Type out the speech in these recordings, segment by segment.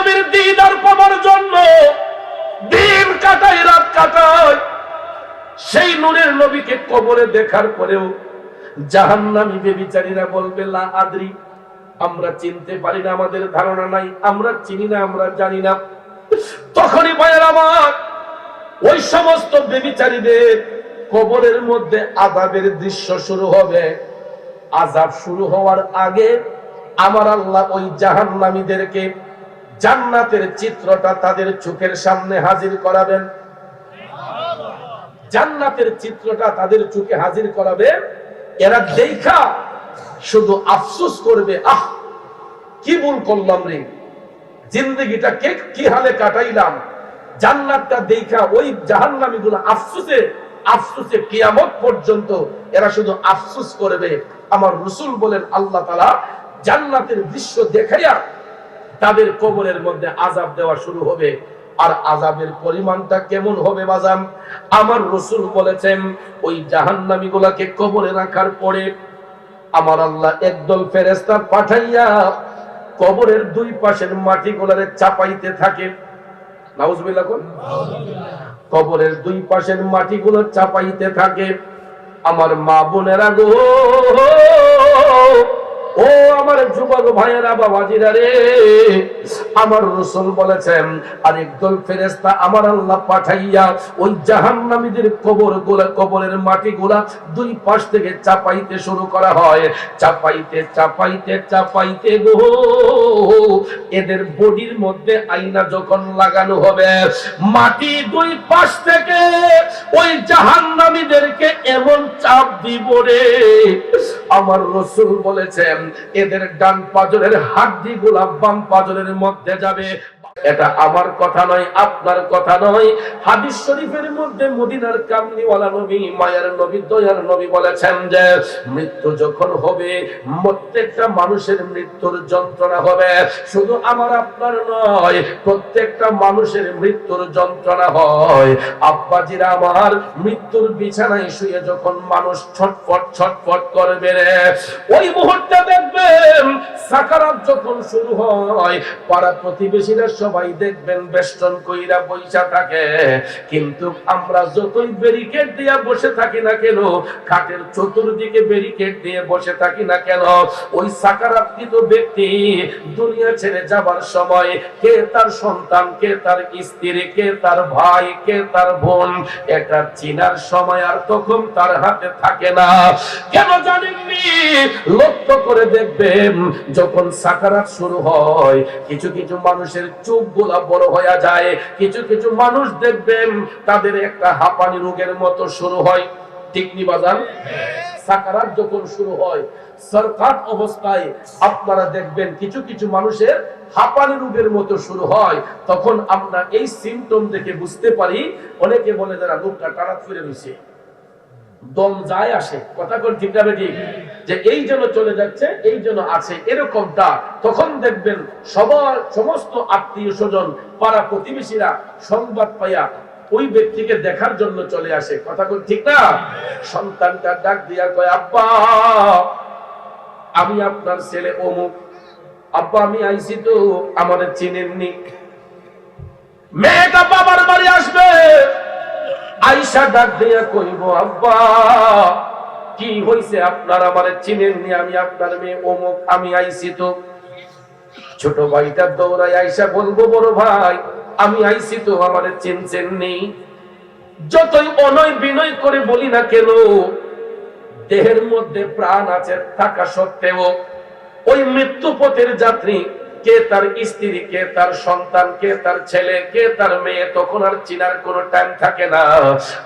নবীর দিদার পাওয়ার জন্য দিন কাটায়, রাত কাটায়। সেই নূরের নবীকে কবরে দেখার পরেও জাহান্নামী বেবিচারীরা বলবে লা আদরি, আমরা চিনতে পারি না, আমাদের ধারণা নাই, আমরা চিনি না, আমরা জানি না। তখনই ভাইয়ের আমার, ওই সমস্ত বেবিচারীদের কবরের মধ্যে আযাবের দৃশ্য শুরু হবে। আযাব শুরু হওয়ার আগে আমার আল্লাহ ওই জাহান্নামীদেরকে জান্নাতের চিত্রটা তাদের চোখের সামনে হাজির করাবেন। জান্নাতের চিত্রটা তাদের চোখে হাজির করাবেন। এরা দেখা শুধু আফসোস করবে, আহ কি ভুল করলাম রে, জিন্দেগিটা কি হালে কাটাইলাম। জান্নাতটা দেখা ওই জাহান্নামীগুলো আফসোসে কিয়ামত পর্যন্ত এরা শুধু আফসোস করবে। আমার রাসূল বলেন আল্লাহ তাআলা জান্নাতের দৃশ্য দেখাইয়া তাদের কবরের মধ্যে আযাব দেওয়া শুরু হবে। আর আযাবের পরিমাণটা কেমন হবে বাজান? আমার রাসূল বলেছেন ওই জাহান্নামীগুলোকে কবরে রাখার পরে আমার আল্লাহ একদল ফেরেশতা পাঠাইয়া কবরের দুই পাশের মাটিগুলোরে চাপাইতে থাকে। নাউজুবিল্লাহ কোন? কবরের দুই পাশের মাটিগুলো চাপাইতে থাকে। আমার মা বোনেরা গো, ও আমার যুবক ভাইয়েরা, বাবাজিরা রে, আমার রাসূল বলেছেন আরেকদল ফেরেশতা আমার আল্লাহ পাঠাইয়া ওই জাহান্নামীদের কবরের মাটিগুলা দুই পাশ থেকে চাপাইতে শুরু করা হয়। চাপাইতে চাপাইতে চাপাইতে গো, এদের বডির মধ্যে আয়না যখন লাগানো হবে, মাটি দুই পাশ থেকে ওই জাহান্নামীদেরকে এমন চাপ দিব রে, আমার রাসূল বলেছেন এদের ডান পাজরের হাড্ডিগুলা বাম পাজরের মধ্যে যাবে। এটা আমার কথা নয়, আপনার কথা নয়। হাদিস শরীফের মধ্যে মদিনার কামলিওয়ালা নবী, মায়ার নবী, দয়ার নবী বলেছেন যে মৃত্যু যখন হবে, প্রত্যেকটা মানুষের মৃত্যুর যন্ত্রণা হবে। শুধু আমার আপনার নয়, প্রত্যেকটা মানুষের মৃত্যুর যন্ত্রণা হয়। আব্বাজিরা আমার, মৃত্যুর বিছানায় শুয়ে যখন মানুষ ছটফট ছটফট করবে রে, ওই মুহূর্তে দেখবেন সাকারাত যখন শুরু হয়, পাড়া প্রতিবেশীরা সবাই দেখবেন বেষ্টন কইরা বইসা থাকে। কিন্তু আমরা যতই ব্যারিকেড দিয়ে বসে থাকি না কেন, খাটের চতুর্দিকে ব্যারিকেড দিয়ে বসে থাকি না কেন, ওই সাকারাতকৃত ব্যক্তি দুনিয়া ছেড়ে যাবার সময় কে তার সন্তান, কে তার স্ত্রী, কে তার ভাই, কে তার বোন, এটা চিনার সময় আর তখন তার হাতে থাকে না। কেন জানেননি? লক্ষ্য করে দেখবেন যখন সাকারাত শুরু হয়, কিছু কিছু মানুষের চোখগুলা বড় হয়ে যায়। কিছু কিছু মানুষ দেখবেন তাদের একটা হাঁপানি রোগের মতো শুরু হয়। ঠিক নি বাজান? সাকারাত যখন শুরু হয়, সরকার অবস্থায় আপনারা দেখবেন কিছু কিছু মানুষের হাঁপানি রোগের মতো শুরু হয়। তখন আমরা এই সিমটম দেখে বুঝতে পারি। অনেকে বলে যারা লোকটা টানা ফিরে রয়েছে, দম যায় আসে, কথা কোন ঠিক না ঠিক, যে এই জন্য চলে যাচ্ছে, এই জন্য আছে, এরকমটা। তখন দেখবেন সবার সমস্ত আত্মীয় স্বজন, পাড়া প্রতিবেশীরা সংবাদ পাইয়া ওই ব্যক্তিকে দেখার জন্য চলে আসে, কথা কোন ঠিক না। সন্তানটা ডাক দিয়া কয়, আব্বা আমি আপনার ছেলে অমুক, আব্বা আমি আইছি তো, আমাদের চিনেননি। মেয়েটা বাবার বাড়ি আসবে, আয়েশা ডাক দিয়া কইব, আব্বা কি হইছে, আপনার আমারে চিনেননি, আমি আপনার মেয়ে অমুক, আমি আইছি তো। ছোট ভাইটা দৌড়াই আয়েশা বলবো, বড় ভাই আমি আইছি তো, আমারে চিনছেন নেই। যতই অনয় বিনয় করে বলি না কেন, দেহের মধ্যে প্রাণ আছে থাকা সত্ত্বেও ওই মৃত্যু পথের যাত্রী, কে তার স্ত্রী, কে তার সন্তান, কে তার ছেলে, কে তার মেয়ে, তখন আর চিনার কোনো টাইম থাকে না।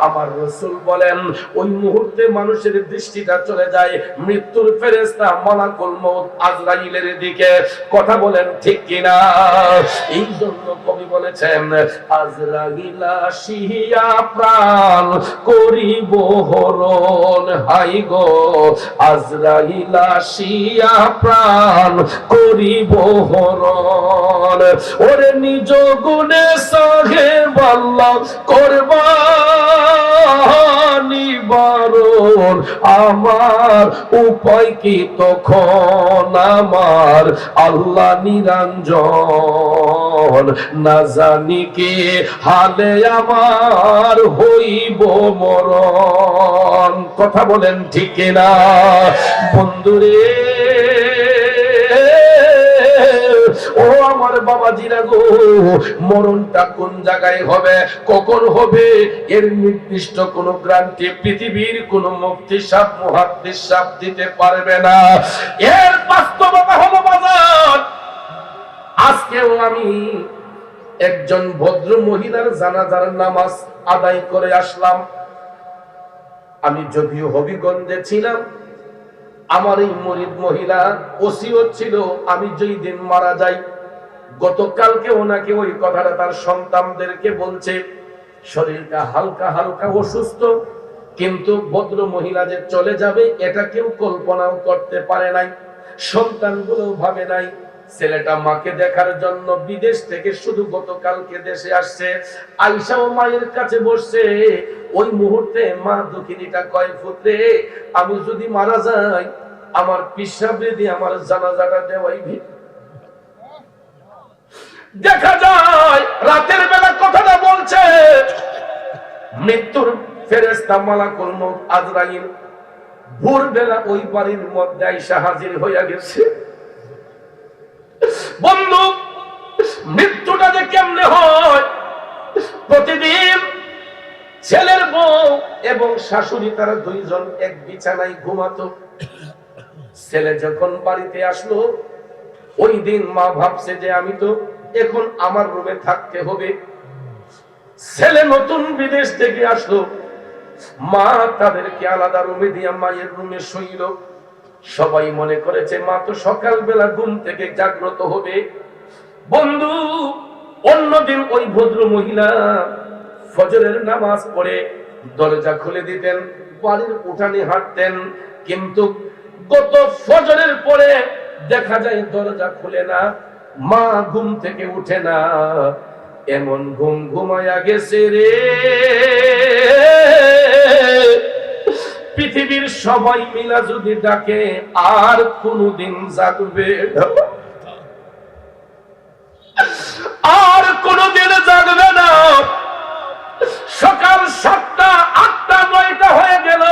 আমার রাসূল বলেন ওই মুহূর্তে মানুষের দৃষ্টিটা চলে যায় মৃত্যুর ফেরেশতা মালাকুল মউত আজরাইলের দিকে। কথা বলেন ঠিক কিনা? এই জন্য কবি বলেছেন আজরাইল আসিয়া প্রাণ করিব হরণ, হাই গো আজরাইল আসিয়া প্রাণ করিব হরণ। বলে ওরে নিজ গুণে সাহেব আল্লাহ কোরবানি বারণ আমার উপায় কি তখন আমার আল্লাহ নিরঞ্জন না জানি কি হালে আমার হইব মরণ। কথা বলেন ঠিক না বন্ধুরে? ও আমার বাবাজিরা গো, মরণটা কোন জায়গায় হবে, কখন হবে, এর নির্দিষ্ট কোন গ্যারান্টি পৃথিবীর কোন মুফতি সাহেব মুহাদ্দিস সাহেব দিতে পারবে না। এর বাস্তবতা হলো বাজার, আজকেও আমি একজন ভদ্র মহিলার জানাজার নামাজ আদায় করে আসলাম। আমি যদিও হবিগঞ্জে ছিলাম, আমার এই মরিদ মহিলা ওসিয়ত ছিল আমি যেই দিন মারা যাই, গতকালকে ওনাকে ওই কথাটা তার সন্তানদেরকে বলছে। শরীরটা হালকা হালকা অসুস্থ, কিন্তু ভদ্র মহিলা যে চলে যাবে এটা কেউ কল্পনাও করতে পারে নাই, সন্তানগুলো ভাবে নাই। ছেলেটা মাকে দেখার জন্য বিদেশ থেকে শুধু গতকালকে দেশে আসছে। আয়েশা ও মায়ের কাছে বসছে। ওই মুহূর্তে মা দুঃখিনীটা কয়, পুত্রে আমি যদি মারা যাই আমার পিসাবে দিয়ে আমার জানাজাটা দেওয়াই ভিড়। দেখা যায় রাতের বেলা কথাটা বলছে, মৃত্যুর ফেরেশতা মালাকুল মউত আজরাইল ভোরবেলা ওই বাড়ির মধ্যে আয়েশা হাজির হইয়া গেছে। বন্ধু, মৃত্যুটা যে কেমনে হয়, প্রতিদিন ছেলের বউ এবং শাশুড়ি তারা দুইজন এক বিছানায় ঘুমাতো। ছেলে যখন বাড়িতে আসলো, ওই দিন মা ভাবছে যে আমি তো এখন আমার রুমে থাকতে হবে। ছেলে নতুন বিদেশ থেকে আসলো, মা তাদেরকে আলাদা রুমে দিয়ে মায়ের রুমে শুইল। সবাই মনে করেছে মা তো সকালবেলা ঘুম থেকে জাগ্রত হবে। বন্ধু, অন্যদিন ওই ভদ্র মহিলা ফজরের নামাজ পড়ে দরজা খুলে দিতেন, বাড়ির উঠানে হাঁটতেন, কিন্তু গত ফজরের পরে দেখা যায় দরজা খুলে না, মা ঘুম থেকে উঠে না। এমন ঘুম ঘুমায়া গেছে রে, পৃথিবীর সবাই মিলা যদি ডাকে আর কোনদিন জাগবে না, আর কোনদিন জাগবে না। সকাল 7টা 8টা 9টা হয়ে গেল,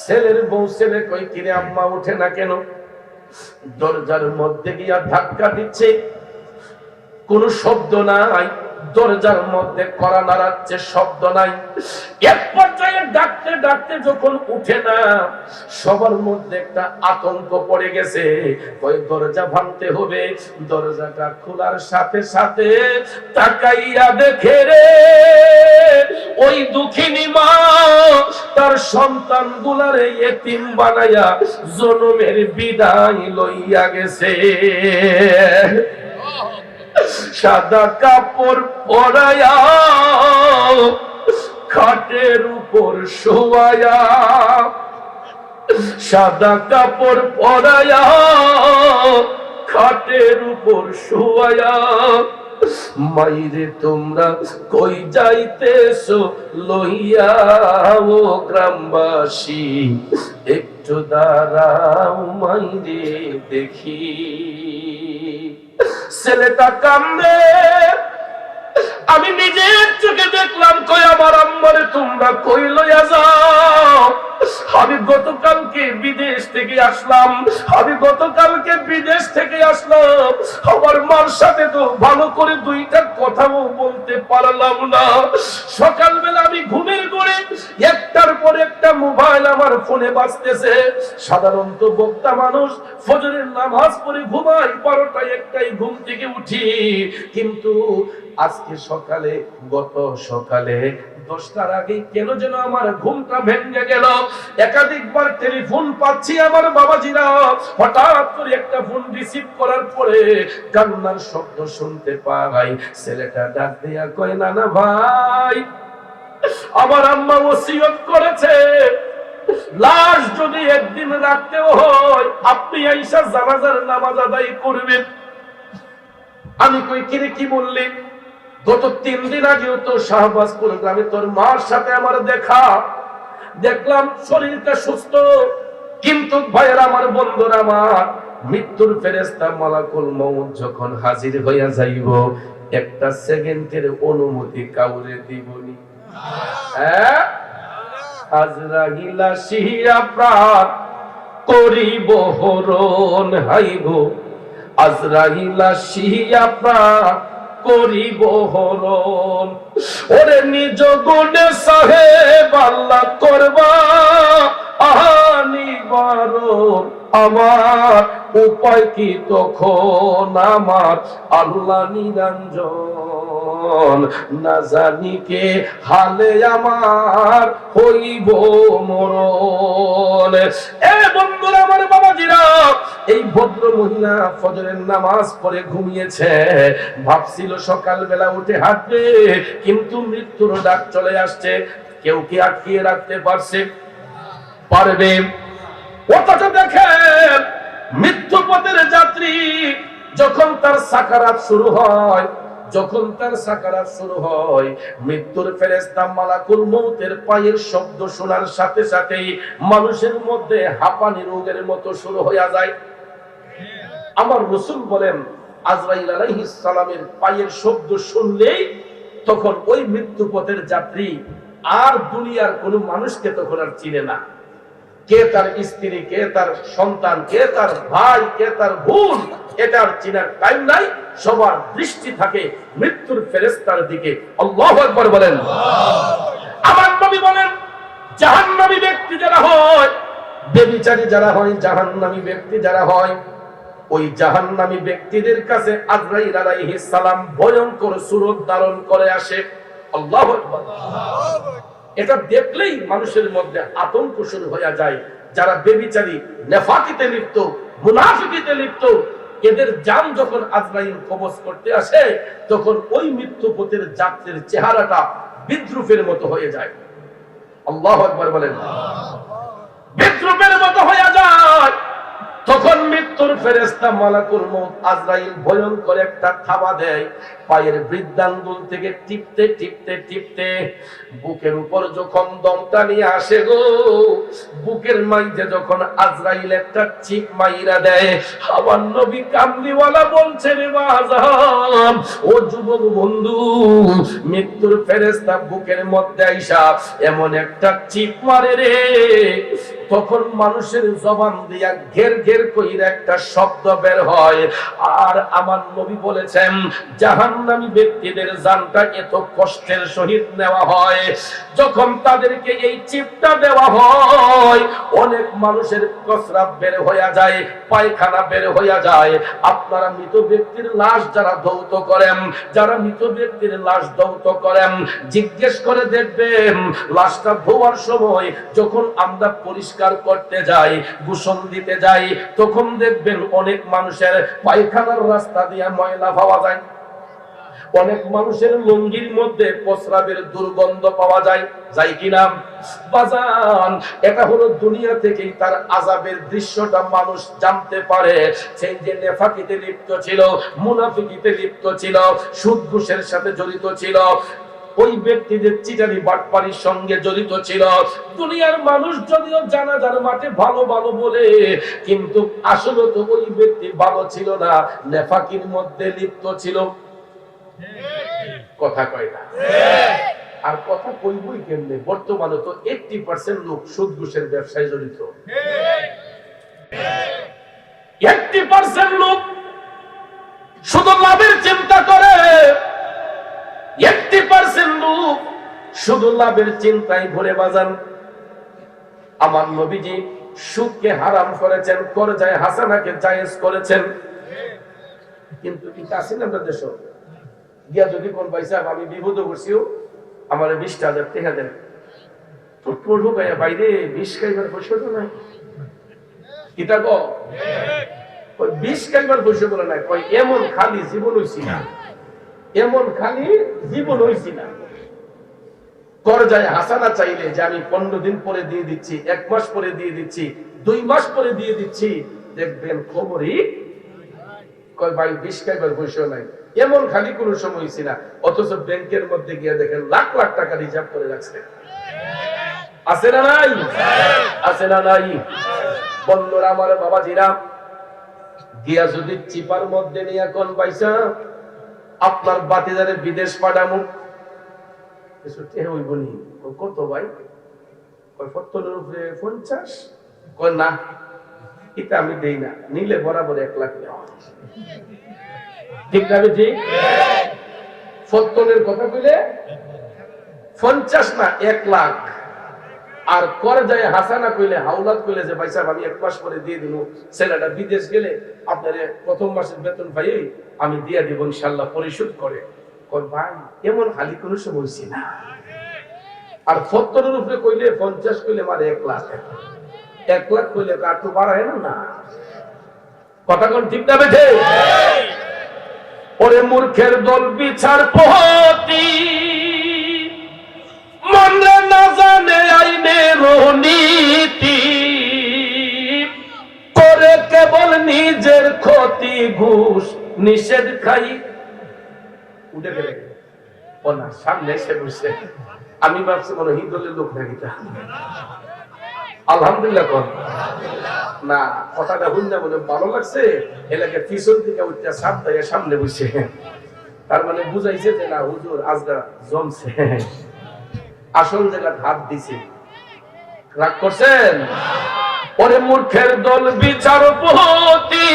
ছেলের বউ ছেলে কই কিরে আম্মা উঠে না কেন? দরজার মধ্যে গিয়া ধাক্কা দিচ্ছে, কোনো শব্দ নাই। দরজার মধ্যে কড়া নাড়াচ্ছে, শব্দ নাই। এক পর্যায়ে ডাকতে ডাকতে যখন উঠে না, সবার মধ্যে একটা আতঙ্ক পড়ে গেছে, ওই দরজা ভাঙতে হবে। দরজাটা খোলার সাথে সাথে তাকাইয়া দেখে রে, ওই দুঃখিনী মা তার সন্তান গুলারে এতিম বানাইয়া জনমের বিদায় লইয়া গেছে। সাদা কাপড় পরায়া খাটের উপর শোয়ায়া, সাদা কাপড় পরায়া খাটের উপর শোয়ায়া, মাইরে তোমরা কই যাইতেছো লইয়া ও গ্রামবাসী, একটু দাঁড়াও মাইরে দেখি। ছেলেটা কান্দে, আমি নিজের চোখে দেখলাম। কই আমার আম্মারে তোমরা কই লইয়া যাও? আমি গতকালকে বিদেশ থেকে আসলাম, আমার মার সাথে তো ভালো করে দুইটা কথাও বলতে পারলাম না। সকালবেলা আমি ঘুমের ঘরে একটার পর একটা মোবাইল আমার ফোনে বাজতেছে। সাধারণত বক্তা মানুষ ফজরের নামাজ পড়ে ঘুমায়, 12টায় 1টায় ঘুম থেকে উঠি, কিন্তু আজকে সকালে, গত সকালে 10টার আগে কেন যেন আমার ঘুমটা ভেঙে গেল। একাধিকবার টেলিফোন পাচ্ছি আমার বাবাজিরা, হঠাৎ করে একটা ফোন রিসিভ করার পরে কান্নার শব্দ শুনতে পাই। ছেলেটা ডাক দিয়া কয়, নানা ভাই, আমার আম্মা ওসিয়ত করেছে লাশ যদি একদিন রাখতেও হয় আপনি আইসা জানাজার নামাজ আদায় করবেন। আমি কই কিরে কি বললি? গত 3 দিন আগেও তো শাহবাজপুর গ্রামে তোর মার সাথে আমার দেখা, দেখলাম শরীরটা সুস্থ, কিন্তু ভাইয়ের আমার বন্ধুরা আমার, মৃত্যুর ফেরেশতা মালাকুল মউত যখন হাজির হইয়া যাইব, একটা সেকেন্ডের অনুমতি কাউরে দিবনি। হ্যাঁ, আজরাইল আসিয়া প্রাণ করিব হরণ, হাইব আজরাইল আসিয়া প্রাণ করিব হরণ। ওরে নিজ গুণে সাহেব আল্লাহ করবা আনিবারণ, আমার উপায় কি তখন আমার আল্লাহ নিরঞ্জন, না জানি কে হালে আমার হইব মরণ। এ বন্ধুরা আমার, বাবাজিরা, এই ভদ্র মহিলা ফজরের নামাজ পড়ে ঘুমিয়েছে, ভাবছিল সকালবেলা উঠে হাঁটবে, কিন্তু মৃত্যুর ডাক চলে আসছে। কেউ কি আটকিয়ে রাখতে পারবে? অথচ দেখেন, মৃত্যুপথের যাত্রী যখন তার সাকারাত শুরু হয়, মৃত্যুর ফেরেশতা মালাকুল মউতের পায়ের শব্দ শোনার সাথে সাথেই মানুষের মধ্যে হাঁপানি রোগের মতো শুরু হয়ে যায়। আমার রাসূল বলেন, আজরাইল আলাইহিস সালামের পায়ের শব্দ শুনলেই তখন ওই মৃত্যুপথের যাত্রী আর দুনিয়ার কোনো মানুষকে তখন আর চিনে না। কে তার স্ত্রী, কে তার সন্তান, কে তার ভাই, কে তার বোন, এটার চিনার টাইম নাই। সবার দৃষ্টি থাকে মৃত্যুর ফেরেশতার দিকে। আল্লাহু আকবার বলেন। আমার নবী বলেন, জাহান্নামী ব্যক্তি যারা হয়, ব্যভিচারী যারা হয়, জাহান্নামী ব্যক্তি যারা হয়, ওই জাহান্নামী ব্যক্তিদের কাছে আজরাইল আলাইহিস সালাম ভয়ঙ্কর সূরত ধারণ করে আসে। আল্লাহু আকবার। এটা দেখলেই মানুষের মধ্যে আতঙ্ক শুরু হয়ে যায়। যারা ব্যভিচারী, নেফাকিতে লিপ্ত, মুনাফিকিতে লিপ্ত, এদের জান যখন আজরাইল কবজ করতে আসে, তখন ওই মৃত্যুপথের যাত্রীর চেহারাটা বিদ্রুপের মতো হয়ে যায়। আল্লাহু আকবার বলেন। বিদ্রুপের মতো হয়ে যায়। তখন মৃত্যুর ফেরেশতা মালাকুল মউত আজরাইল ভয়ঙ্কর একটা থাবা দেয়, পায়ের বৃদ্ধাঙ্গুল থেকে টিপতে টিপতে টিপতে বুকের উপর যখন দমটা নিয়ে আসে গো, বুকের মাইতে যখন আজরাইল একটা চিপ মাইরা দেয়, আমার নবী কামলিওয়ালা বলছে, রে বাজান, ও যুবক বন্ধু, মৃত্যুর ফেরেশতা বুকের মধ্যে আইসা এমন একটা চিপ মারে রে, তখন মানুষের জবান দিয়া ঘের ঘের কইরা একটা শব্দ বের হয়। আর আমার নবী বলেছেন, জাহান্নামী ব্যক্তিদের জানটা এত কষ্টের সহিত নেওয়া হয়, যখন তাদেরকে এই চিপটা দেওয়া হয়, অনেক মানুষের প্রস্রাব বের হয়ে যায়, পায়খানা বের হয়ে যায়। আপনারা মৃত ব্যক্তির লাশ যারা ধৌত করেন, যারা মৃত ব্যক্তির লাশ ধৌত করেন, জিজ্ঞেস করে দেখবেন, লাশটা ধোয়ার সময় যখন আমরা পরিষ্কার করতে যাই, গোসল দিতে যাই, তখন দেখবেন অনেক মানুষের পায়খানার রাস্তা দিয়ে ময়লা পাওয়া যায়, অনেক মানুষের লুঙ্গির মধ্যে প্রস্রাবের দুর্গন্ধ পাওয়া যায়, যাই কিনা বাজান? এটা হলো দুনিয়া থেকেই তার আযাবের দৃশ্যটা মানুষ জানতে পারে। সেই যে নেফাকিতে লিপ্ত ছিল, মুনাফিকিতে লিপ্ত ছিল, সুদ ঘুষের সাথে জড়িত ছিল, ওই ব্যক্তিদের চিটারি বাটপারির সঙ্গে জড়িত ছিল, দুনিয়ার মানুষ যদিও জানাজার মাঠে ভালো ভালো বলে, কিন্তু আসলে তো ওই ব্যক্তি ভালো ছিল না, নেফাকির মধ্যে লিপ্ত ছিল। কথা কয় না? আর কথা কইবই কেমনে? বর্তমানে তো 80% লোক সুদ ঘুষের ব্যবসায় জড়িত। 80% লোক শুধু লাভের চিন্তা করে, 80% লোক শুধু লাভের চিন্তায় ঘুরে বাজান। আমার নবীজি সুদকে হারাম করেছেন, করজায়ে হাসানাকে জায়েজ করেছেন, কিন্তু কি কাছে না দেশ গিয়া যদি কোন ভাই সাহেব আমি বিপদে পড়ছিও, আমার 20,000 টাকা দেন, তো পড়বো গায়ে বাইরে 20 খাইবার পয়সা তো নাই, কিতা গো? ওই 20 খাইবার পয়সা বলে নাই, কই এমন খালি জীবন হইছি না, এমন খালি জীবন হইছি না। করজায়ে হাসানা চাইলে যে আমি 15 দিন পরে দিয়ে দিচ্ছি, 1 মাস পরে দিয়ে দিচ্ছি, 2 মাস পরে দিয়ে দিচ্ছি, দেখবেন খবরই কয় ভাই 20 টাকার পয়সা নাই, এমন খালি কোন সময় হইছে না। অথচ ব্যাংকের মধ্যে গিয়ে দেখেন লাখ লাখ টাকা রিজার্ভ করে রাখছে। আছে না নাই? আছে না নাই? বন্ধুরা আমার, বাবাজিরা, গিয়া যদি চিপার মধ্যে নিয়ে কোন পয়সা আপনার বাতিদারে বিদেশ পাঠামু, কত ভাই? 50। কয় না, এটা আমি দেই না, নিলে বরাবর 1 লাখ নেওয়া। ঠিক না? ঠিক। 70 কথা কইলে 50 না 1 লাখ। আর করে যায় হাসানা কইলে, হাওলাত কইলে যে ভাই সাহেব আমি 1 মাস পরে দিয়ে দিব, ছেলেটা বিদেশ গেলে আপনার প্রথম মাসের বেতন ভাই আমি দিয়ে দিব ইনশাআল্লাহ, পরিশোধ করে। কই ভাই এমন খালি কোনো সময় হইছে না। আর 70 এর উপরে কইলে 50 কইলে মানে 1 লাখ। 1 লাখ কইলে আর তো বাড়ায় না। কথা কোন ঠিক না বেঠে? ওরে মূর্খের দল বিচার পতি, মনরে না জানে আইনের নীতি, করে কেবল নিজের ক্ষতি, ঘুষ নিষেধ খাই। উঠে গেলে ও না, সামনে এসে বসে। আমি ভাবছি মনে হিন্দুলের লোক নাকি তা। আলহামদুলিল্লাহ কোন না, কথাটা শুনলে মনে ভালো লাগছে। এলাকার পিছন থেকে উঠতে সামনে বসে, তার মানে বুঝাইছে যে না হুজুর আজরা জমছে, আসল জায়গা হাত দিছে। রাগ করছেন? ওরে মূর্খের দল বিচারপতি,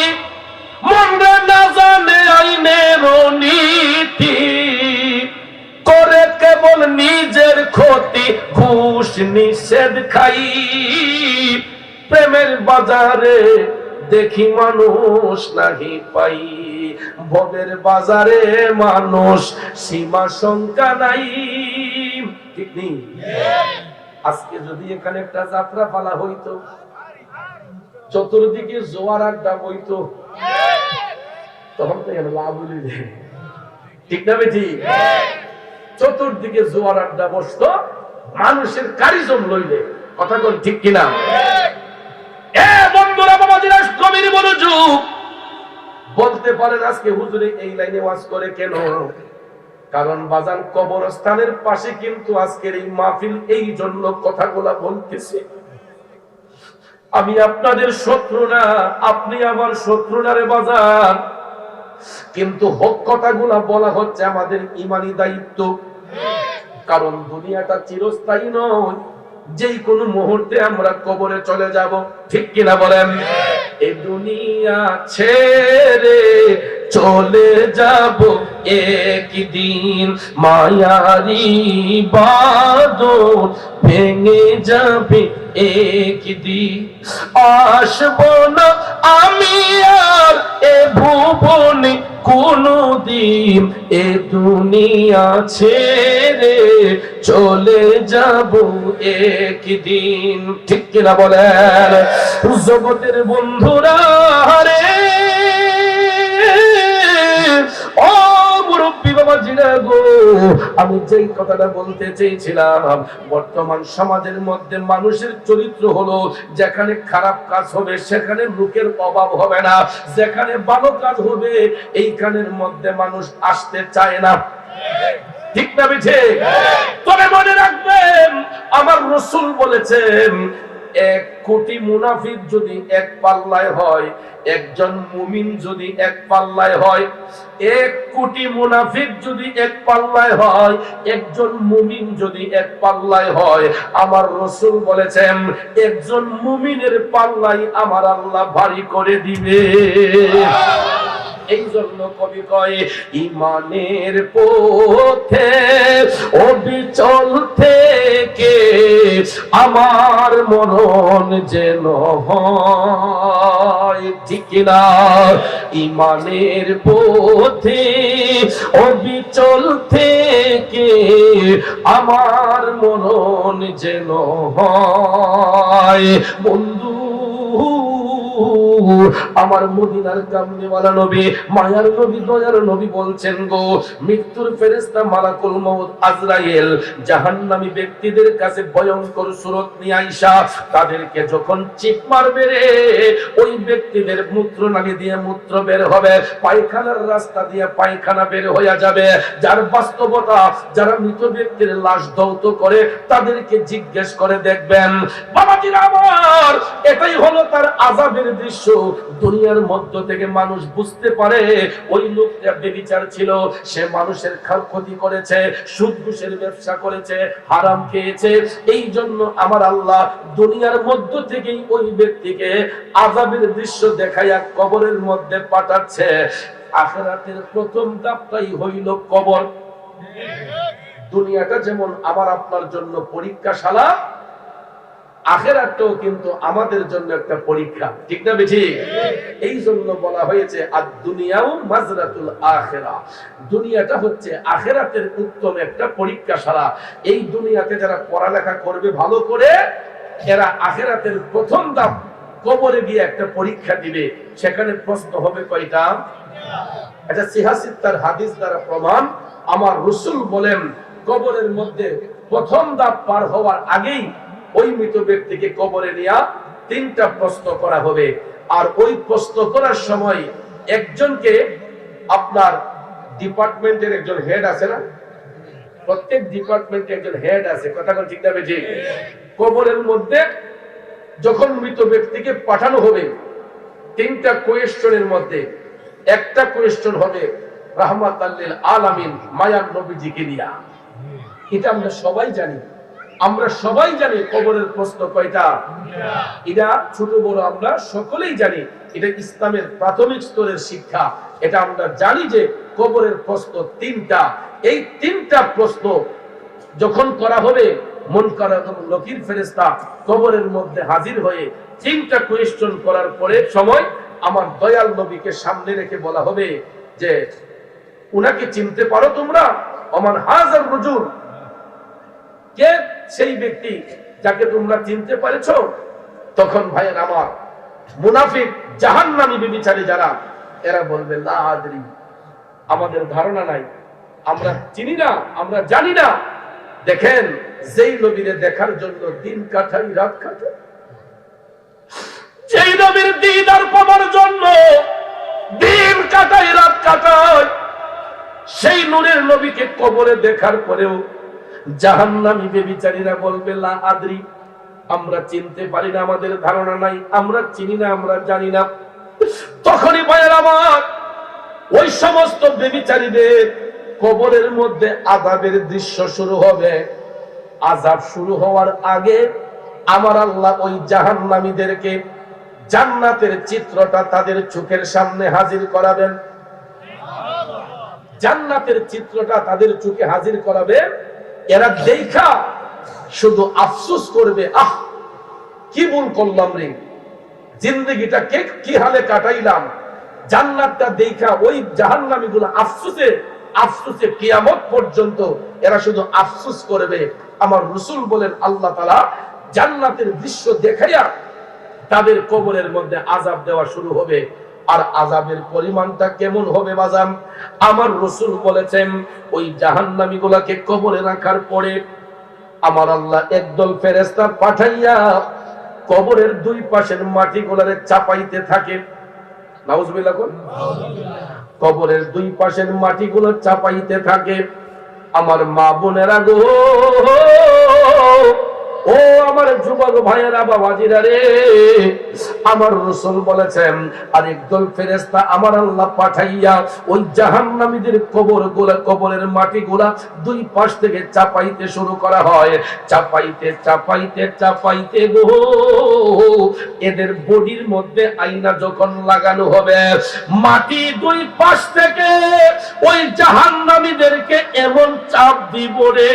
মনরে না জানে আইনের নীতি, করে কেবল নিজের ক্ষতি, ঘুষ নিষেধ খাই। প্রেমের বাজারে দেখি মানুষ নাহি পাই, ভোগের বাজারে মানুষ সীমা সংখ্যা নাই। ঠিক নেই? আজকে যদি এখানে একটা যাত্রা পালা হইতো, চতুর্দিকে জোয়ার আড্ডা বইতো, তখন তো লাভ হইল। ঠিক না বেঠি? চতুর্দিকে জোয়ার আড্ডা বসতো, মানুষের কারিজম লইলে। কথা কোন ঠিক কিনা? বন্ধুরা, বাবাজিরা, কবির মনোযোগ। বলতে পারেন আজকে হুজুরে এই লাইনে ওয়াজ করে কেন? কারণ বাজান কবরস্থানের পাশে কিন্তু আজকের এই মাহফিল, এই জন্য কথাগুলা বলতেছে। আমি আপনাদের শত্রু না, আপনি আমার শত্রু না রে বাজান, কিন্তু হক কথাগুলা বলা হচ্ছে আমাদের ঈমানি দায়িত্ব। কারণ দুনিয়াটা চিরস্থায়ী নয়, যেই কোনো মুহূর্তে আমরা কবরে চলে যাব। ঠিক কিনা বলেন? এই দুনিয়া ছেড়ে চলে যাব একদিন, মায়ারি বাঁধন ভেঙে যাবে একদিন। আসবো না আমি আর এ ভুবনে কোনদিন, এ দুনিয়া ছেড়ে চলে যাব একদিন। ঠিক কিনা বলেন? জগতের বন্ধুরা রে, ও মুরব্বী বাবাজিরা গো, আমি যেই কথাটা বলতে চেয়েছিলাম, বর্তমান সমাজের মধ্যে মানুষের চরিত্র হলো, যেখানে খারাপ কাজ হবে সেখানে লোকের অভাব হবে না, যেখানে ভালো কাজ হবে এইখানের মধ্যে মানুষ আসতে চায় না। ঠিক না বিঠে? তবে মনে রাখবেন, আমার রাসূল বলেছেন, 1 কোটি মুনাফিক যদি এক পাল্লায় হয়, একজন মুমিন যদি এক পাল্লায় হয়, 1 কোটি মুনাফিক যদি এক পাল্লায় হয়, একজন মুমিন যদি এক পাল্লায় হয়, আমার রাসূল বলেছেন একজন মুমিনের পাল্লাই আমার আল্লাহ ভারী করে দিবে। এই জন্য কবি কয়, ইমানের পথে অবিচল থেকে আমার মরণ যেন হয়। ঠিক না? ইমানের পথে অবিচল থেকে আমার মরণ যেন হয়। বন্ধু আমার মদিনার কামলিওয়ালা নবী, মায়ার নবী, দয়ার নবী বলছেন গো, মৃত্যুর ফেরেশতা মালাকুল মউত আজরাইল জাহান্নামী ব্যক্তিদের কাছে ভয়ঙ্কর সুরত নিয়ে আইসা তাদেরকে যখন চিপ মারবে রে, ওই ব্যক্তিদের মূত্রনালী দিয়ে মূত্র বের হবে, পায়খানার রাস্তা দিয়ে পায়খানা বের হয়ে যাবে। যার বাস্তবতা, যারা মৃত ব্যক্তির লাশ দৌত করে তাদেরকে জিজ্ঞেস করে দেখবেন, বাবাজিরা আমার, এটাই হলো তার আযাবের দৃশ্য। দুনিয়ার মধ্য থেকে মানুষ বুঝতে পারে ওই লোকটা বেবিচার ছিল, সে মানুষের ক্ষতি করেছে, সুদ ঘুষের ব্যবসা করেছে, হারাম খেয়েছে। এই জন্য আমার আল্লাহ দুনিয়ার মধ্য থেকেই ওই ব্যক্তিকে আযাবের দৃশ্য দেখাইয়া কবরের মধ্যে পাঠাচ্ছে। আখিরাতের প্রথম ধাপটাই হইল কবর। দুনিয়াটা যেমন আমার আপনার জন্য পরীক্ষাশালা, আখিরাতটাও কিন্তু আমাদের জন্য একটা পরীক্ষা, ঠিক না বেঠি? এই জন্য বলা হয়েছে আদ-দুনিয়াউ মাজরাতুল আখিরা, দুনিয়াটা হচ্ছে আখিরাতের উত্তম একটা পরীক্ষাশালা। এই দুনিয়াতে যারা পড়ালেখা করবে ভালো করে, এরা আখিরাতের প্রথম ধাপ কবরে গিয়ে একটা পরীক্ষা দিবে। সেখানে প্রশ্ন হবে কয়টা? এটা সিহাসিত্তার হাদিস দ্বারা প্রমাণ। আমার রাসূল বলেন, কবরের মধ্যে প্রথম ধাপ পার হওয়ার আগেই ওই মৃত ব্যক্তিকে কবরে নিয়ে তিনটা প্রশ্ন করা হবে। আর ওই প্রশ্ন করার সময় একজনকে, আপনার ডিপার্টমেন্টের একজন হেড আছে না, প্রত্যেক ডিপার্টমেন্টে একজন হেড আছে, কথা বল ঠিক না বেঠি? কবরের মধ্যে যখন মৃত ব্যক্তিকে পাঠানো হবে, তিনটা কোয়েশ্চনের মধ্যে একটা কোয়েশ্চন হবে রাহমাতাল লিল আলামিন, মায়ার নবীজিকে নিয়া। এটা আমরা সবাই জানি, আমরা সবাই জানি কবরের প্রশ্ন কয়টা। এটা ছোট বড় আমরা সকলেই জানি, এটা ইসলামের প্রাথমিক স্তরের শিক্ষা। এটা আমরা জানি যে কবরের প্রশ্ন তিনটা। এই তিনটা প্রশ্ন যখন করা হবে, মুনকার এবং নকির ফেরেশতা কবরের মধ্যে হাজির হয়ে তিনটা কোয়েশ্চন করার পরে সময় আমার দয়াল নবীকে সামনে রেখে বলা হবে যে, উনাকে চিনতে পারো তোমরা? ওমান হাযার রাজুল, কে সেই ব্যক্তি যাকে তোমরা চিনতে পেরেছো? তখন ভাইয়ের আমার মুনাফিক জাহান্নামী ব্যভিচারী যারা, এরা বলবে লা আদরি, আমাদের ধারণা নাই, আমরা চিনি না, আমরা জানি না। দেখেন, যেই নবীরে দেখার জন্য দিন কাটাই রাত কাটাই, যেই নবীর দিদার পাওয়ার জন্য দিন কাটাই রাত কাটাই, সেই নূরের নবীকে কবরে দেখার পরেও জাহান্নামী ব্যভিচারীরা বলবে লা আদরি, আমরা চিনতে পারি না, আমাদের ধারণা নাই, আমরা চিনি না, আমরা জানি না। তখনই ভাইয়ের আমার ওই সমস্ত ব্যভিচারীদের কবরের মধ্যে আযাবের দৃশ্য শুরু হবে। আযাব শুরু হওয়ার আগে আমার আল্লাহ ওই জাহান্নামীদেরকে জান্নাতের চিত্রটা তাদের চোখের সামনে হাজির করাবেন। জান্নাতের চিত্রটা তাদের চোখে হাজির করাবে। এরা দেখা শুধু আফসোস করবে, আহ কি ভুল করলাম রে, জিন্দেগিটা কি হালে কাটাইলাম। জান্নাতটা দেখা ওই জাহান্নামীগুলো আফসোসে আফসোসে কিয়ামত পর্যন্ত এরা শুধু আফসোস করবে। আমার রাসূল বলেন, আল্লাহ তাআলা জান্নাতের দৃশ্য দেখাইয়া তাদের কবরের মধ্যে আযাব দেওয়া শুরু হবে। আর আযাবের পরিমাণটা কেমন হবে বাজান? আমার রাসূল বলেছেন, ওই জাহান্নামীগুলোকে কবরে রাখার পরে আমার আল্লাহ একদল ফেরেশতা পাঠাইয়া কবরের দুই পাশের মাটিগুলোরে চাপাইতে থাকে। নাউজুবিল্লাহ কোন? কবরের দুই পাশের মাটিগুলো চাপাইতে থাকে। আমার মা বোনেরা গো, ও আমার যুবক ভাইয়েরা, বাবাজিরা রে, আমার রাসূল বলেছেন, আর একদল ফেরেশতা আমার আল্লাহ পাঠাইয়া ওই জাহান্নামীদের কবরের মাটিগুলা দুই পাশ থেকে চাপাইতে শুরু করা হয়। চাপাইতে চাপাইতে চাপাইতে গো, এদের বডির মধ্যে আয়না যখন লাগানো হবে, মাটি দুই পাশ থেকে ওই জাহান্নাম জাহান্নামীদেরকে এমন চাপ দিব রে,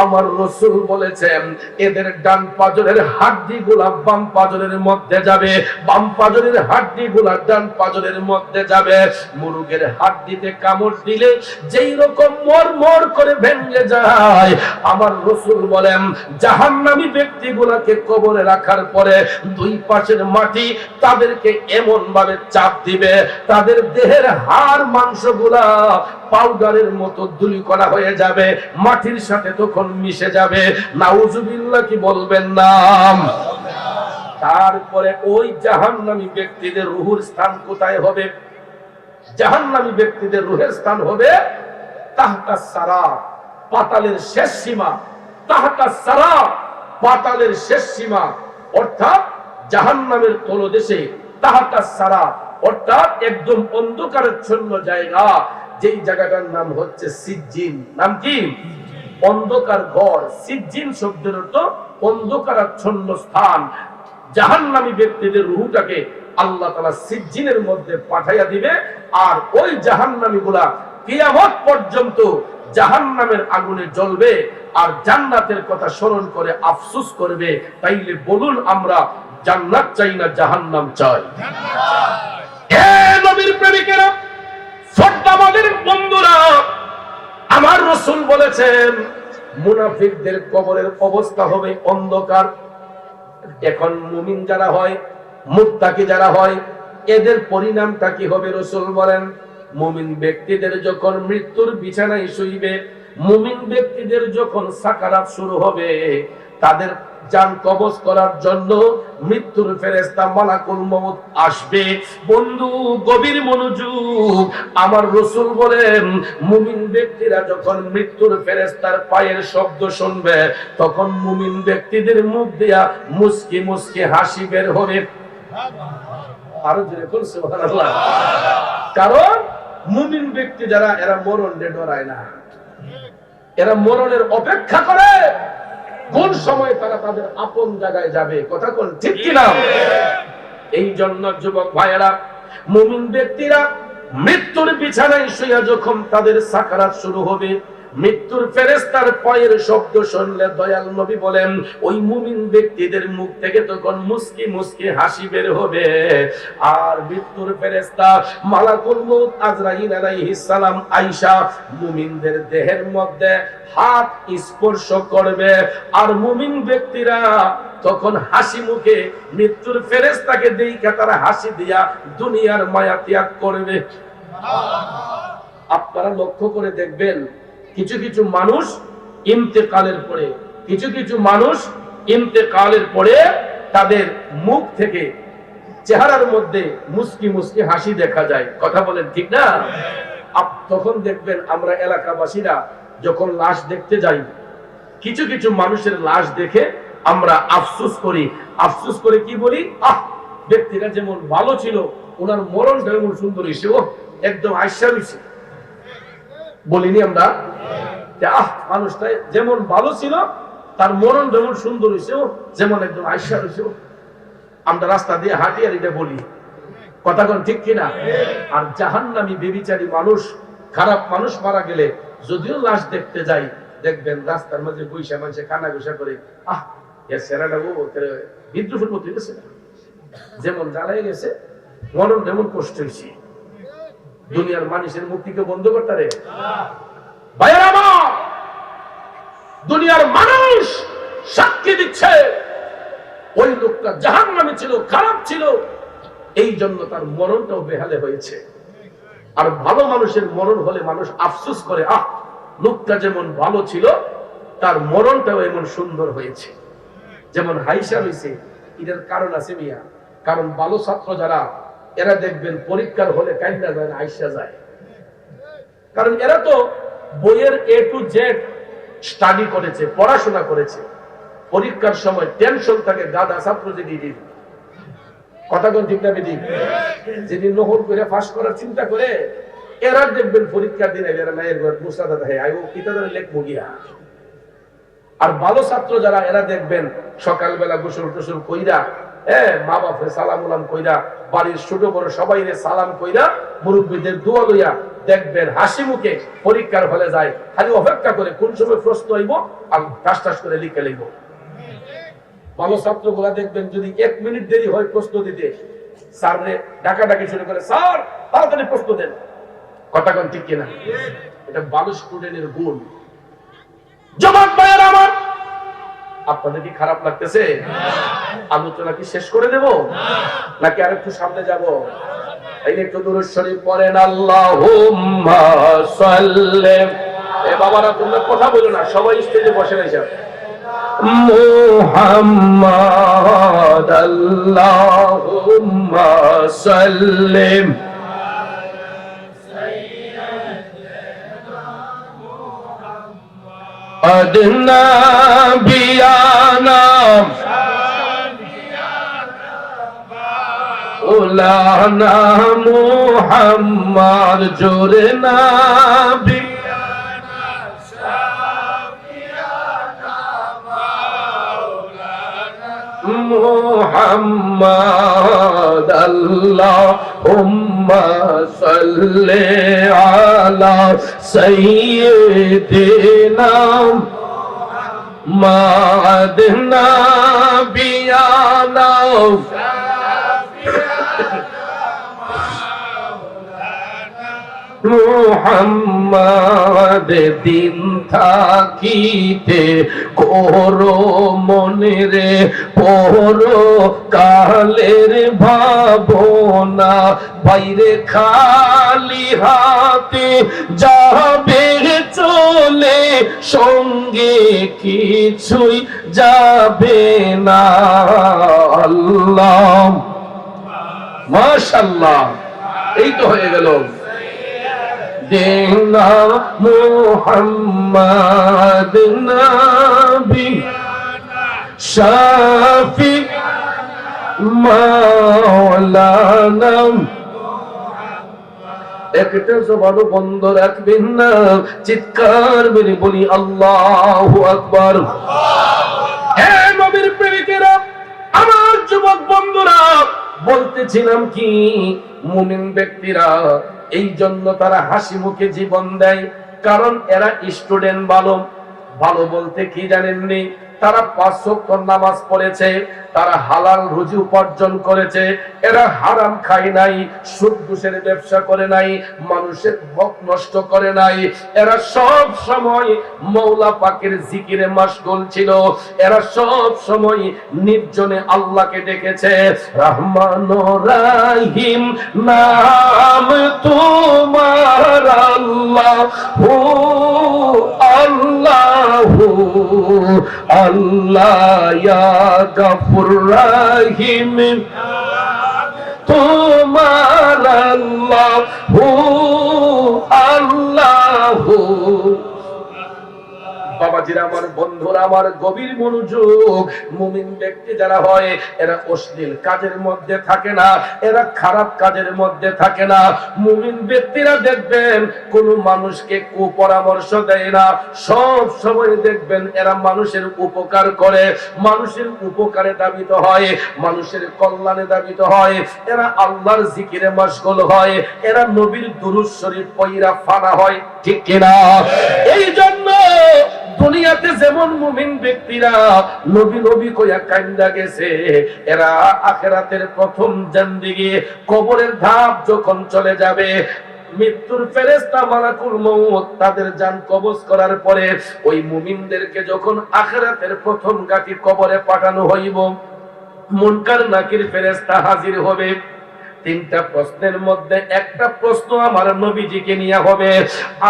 আমার রাসূল বলেছেন এদের ডান পাজরের হাড্ডিগুলা বাম পাজরের মধ্যে যাবে, বাম পাজরের হাড্ডিগুলা ডান পাজরের মধ্যে যাবে। মুরগের হাড্ডিতে কামড় দিলে যেই রকম মরমর করে ভেঙে যায়, আমার রাসূল বলেন জাহান্নামী ব্যক্তিগুলোকে কবরে রাখার পরে দুই পাশের মাটি তাদেরকে এমন ভাবে চাপ দিবে, তাদের দেহের হাড় মাংসগুলা পাউডারের মতো ধুলিকণা হয়ে যাবে, মাটির সাথে তখন মিশে যাবে। নাউজুবিল্লাহ কি বলবেন না? তারপরে ওই জাহান্নামী ব্যক্তিদের রূহের স্থান কোথায় হবে? জাহান্নামী ব্যক্তিদের রূহের স্থান হবে তাহতা সারা, পাতালের শেষ সীমা। তাহতা সারা, পাতালের শেষ সীমা, অর্থাৎ জাহান্নামের তলদেশে তাহতা সারা, অর্থাৎ একদম অন্ধকারাচ্ছন্ন জায়গা, যেই জায়গাটার নাম হচ্ছে সিজ্জিন। নাম কি? অন্ধকার ঘর। সিজ্জিন শব্দের অর্থ অন্ধকারাচ্ছন্ন স্থান। জাহান্নামী ব্যক্তিদের রূহটাকে আল্লাহ তাআলা সিজ্জিনের মধ্যে পাঠাইয়া দিবে, আর ওই জাহান্নামীগুলা কিয়ামত পর্যন্ত জাহান্নামের আগুনে জ্বলবে আর জান্নাতের কথা স্মরণ করে আফসোস করবে। তাইলে বলুন আমরা জান্নাত চাই না জাহান্নাম চাই? হে নবীর প্রেমিকেরা, শ্রদ্ধাবাদের বন্ধুরা, আমার রাসূল বলেছেন মুনাফিকদের কবরের অবস্থা হবে অন্ধকার। এখন মুমিন যারা হয়, মুত্তাকি যারা হয়, এদের পরিণামটা কি হবে? রাসূল বলেন মুমিন ব্যক্তিদের যখন মৃত্যুর বিছানায় শুইবে, মুমিন ব্যক্তিদের যখন সাকারাত শুরু হবে, তাদের জান কবজ করার জন্য মৃত্যুর ফেরেশতা মালাকুল মউত আসবে। বন্ধু গভীর মনোযোগ, আমার রাসূল বলেন মুমিন ব্যক্তিরা যখন মৃত্যুর ফেরেশতার পায়ের শব্দ শুনবে, তখন মুমিন ব্যক্তিদের মুখ দিয়া মুস্কি মুস্কি হাসি বের হবে। আরো জোরে বলুন সুবহানাল্লাহ। কারণ মুমিন ব্যক্তি যারা, এরা মরণে ডরায় না, এরা মরণের অপেক্ষা করে কোন সময় তারা তাদের আপন জায়গায় যাবে। কথা কোন ঠিক কিনা? এই জন্য যুবক ভাইয়েরা, মুমিন ব্যক্তিরা মৃত্যুর বিছানায় শুয়ে যখন তাদের সাকারাত শুরু হবে, মৃত্যুর ফেরেশতার পায়ের শব্দ শুনলে দয়াল নবী বলেন ওই মুমিন ব্যক্তিদের মুখ থেকে তখন মুস্কি মুস্কি হাসি বের হবে। আর মৃত্যুর ফেরেশতা মালাকুল মউত আজরাইল আলাইহিস সালাম আয়েশা মুমিনদের দেহের মধ্যে হাত স্পর্শ করবে, আর মুমিন ব্যক্তিরা তখন হাসি মুখে মৃত্যুর ফেরেশতাকে দেখে তারা হাসি দিয়া দুনিয়ার মায়া ত্যাগ করবে। আপনারা লক্ষ্য করে দেখবেন কিছু কিছু মানুষ ইন্তেকালের পরে, কিছু কিছু মানুষ ইন্তেকালের পরে তাদের মুখ থেকে চেহারার মধ্যে মুস্কি মুস্কি হাসি দেখা যায়। কথা বলেন ঠিক না? তখন দেখবেন আমরা এলাকাবাসীরা যখন লাশ দেখতে যাই, কিছু কিছু মানুষের লাশ দেখে আমরা আফসোস করি। আফসোস করে কি বলি? ব্যক্তিটা যেমন ভালো ছিল, ওনার মরণটা এমন সুন্দর হয়েছে, ও একদম আয়সা হয়েছে। বলিনি আমরা মানুষটা যেমন ভালো ছিল, তার মরণ যেমন সুন্দর হয়েছে, ও যেমন একদম আয়সা হয়েছে। আমরা রাস্তা দিয়ে হাঁটি আর এটা বলি। কথা কোন ঠিক কিনা? আর জাহান্নামী বেবিচারী মানুষ, খারাপ মানুষ মারা গেলে যদিও লাশ দেখতে যাই, দেখবেন রাস্তার মাঝে বৈশা মানুষে কানা ঘুষা করে, সেরাটা বিদ্রোহের মতো গেছে, যেমন জ্বালাই গেছে, মরণ যেমন কষ্ট হয়েছে। দুনিয়ার মানুষের মুক্তিকে বন্ধ করতে রে ভাইয়েরা আমার, দুনিয়ার মানুষ সাক্ষী দিচ্ছে ওই লোকটা জাহান্নামী ছিল, খারাপ ছিল, এই জন্য তার মরণটাও বেহালে হয়েছে। আর ভালো মানুষের মরণ হলে মানুষ আফসোস করে, লোকটা যেমন ভালো ছিল তার মরণটাও এমন সুন্দর হয়েছে, যেমন হাইসা হয়েছে। এটার কারণ আছে মিয়া, কারণ ভালো ছাত্র যারা, এরা দেখবেন পরীক্ষার হলে কাইন্দা যায় না, আইসা যায়। কারণ এরা তো বইয়ের A to Z স্টাডি করেছে, পড়াশোনা করেছে। পরীক্ষার সময় টেনশন থাকে গাদা ছাত্র যেদিন, কথা কোন ঠিক না বেদিক, যেদিন নহর করে ফাঁস করার চিন্তা করে, এরা দেখবেন পরীক্ষার দিনে এরা মায়ের ঘর মুসা দাদা হে আইও কিতাদের লেখবো গিয়া। আর ভালো ছাত্র যারা, এরা দেখবেন সকালবেলা গোসল টোসল কইরা মা বাপে সালাম উলাম কইরা, বাড়ির ছোট বড় সবাই সালাম কইরা, মুরব্বীদের দোয়া লইয়া দেখবেন হাসি মুখে পরীক্ষার হলে যায়, খালি অপেক্ষা করে কোন সময় প্রশ্ন হইব আর টাস টাস করে লিখে লিখব। ভালো ছাত্রগুলা দেখবেন যদি 1 মিনিট দেরি হয় প্রশ্ন দিতে, স্যাররে ডাকাডাকি শুরু করে, স্যার তাড়াতাড়ি প্রশ্ন দেন। কথা কোন ঠিক কিনা? এটা ভালো স্টুডেন্টের গুণ। জবাব ভাইয়ের আমার, আপনাদের কি খারাপ লাগতেছে? আলোচনা কি শেষ করে দেব নাকি আর একটু সামনে যাব? এই একটু দুরূদ শরীফ পড়েন, আল্লাহুম্মা সাল্লি। এ বাবারা তোমরা কথা বলো না, সবাই স্টেজে বসে রয়েছে। মুহাম্মাদ আল্লাহুম্মা সাল্লি আদনা বিয়ানা উলানা মুহাম্মদ জোরে নাবি মুহাম্মদ আল্লাহুম্মা সাল্লি আলা সাইয়্যিদিনা মুহাম্মদ নাবিয়ানা মুহাম্মদ দিন থাকিতে করো মনে রে পরো কালের ভাবনা, বাইরে খালি হাতে যাবে চলে, সঙ্গে কিছুই যাবে না। আল্লাহ মাশাআল্লাহ, এই তো হয়ে গেল। দেনা মুহাম্মদ নবী শাফি মাওলানা। একটা জবান বন্ধ রাখবেন না, চিৎকার মেরে বলি আল্লাহু আকবার। হে নবীর প্রেমিকেরা, আমার যুবক বন্ধুরা, বলতেছিলাম কি, মুমিন ব্যক্তিরা এই জন্য তারা হাসি মুখে জীবন দেয়, কারণ এরা স্টুডেন্ট। ভালো ভালো বলতে কি জানেননি? তারা 5 ওয়াক্ত নামাজ পড়েছে, তারা হালাল রুজি উপার্জন করেছে, এরা হারাম খায় নাই, সুদ ঘুষের ব্যবসা করে নাই, মানুষের হক নষ্ট করে নাই, এরা সব সময় মওলা পাকের জিকিরে মাশগুল ছিল, এরা সব সময় নির্জনে আল্লাহকে ডেকেছে। রহমানুর রহিম নাম তোমার আল্লাহু আল্লাহু আল্লাহ ইয়া গফুর রহিম তোমার আল্লাহু আল্লাহু। বাবাজিরা আমার, বন্ধুরা আমার, গভীর মনোযোগ। মুমিন ব্যক্তি যারা হয় এরা অশ্লীল কাজের মধ্যে থাকে না, এরা খারাপ কাজের মধ্যে থাকে না। মুমিন ব্যক্তিরা দেখবেন কোন মানুষকে কুপরামর্শ দেয় না, সব সময় দেখবেন এরা মানুষের উপকার করে, মানুষের উপকারে দাবিত হয়, মানুষের কল্যাণে দাবিত হয়, এরা আল্লাহর জিকিরে মাশগুল হয়, এরা নবীর দুরূদ শরীফ পড়া ফানা হয়, ঠিক কিনা? এই জন্য দুনিয়াতে যেমন মুমিন ব্যক্তিরা নবী নবী কইয়া কান্দা গেছে, এরা আখিরাতের প্রথম জিন্দেগি কবরের ধাপ যখন চলে যাবে, মৃত্যুর ফেরেশতা মালাকুল মউত তাদের জান কবজ করার পরে ওই মুমিনদেরকে যখন আখিরাতের প্রথম গাটি কবরে পাঠানো হইব, মুনকার নাকির ফেরেশতা হাজির হবে। 3টা প্রশ্নের মধ্যে একটা প্রশ্ন আমার নবীজিকে নিয়ে হবে।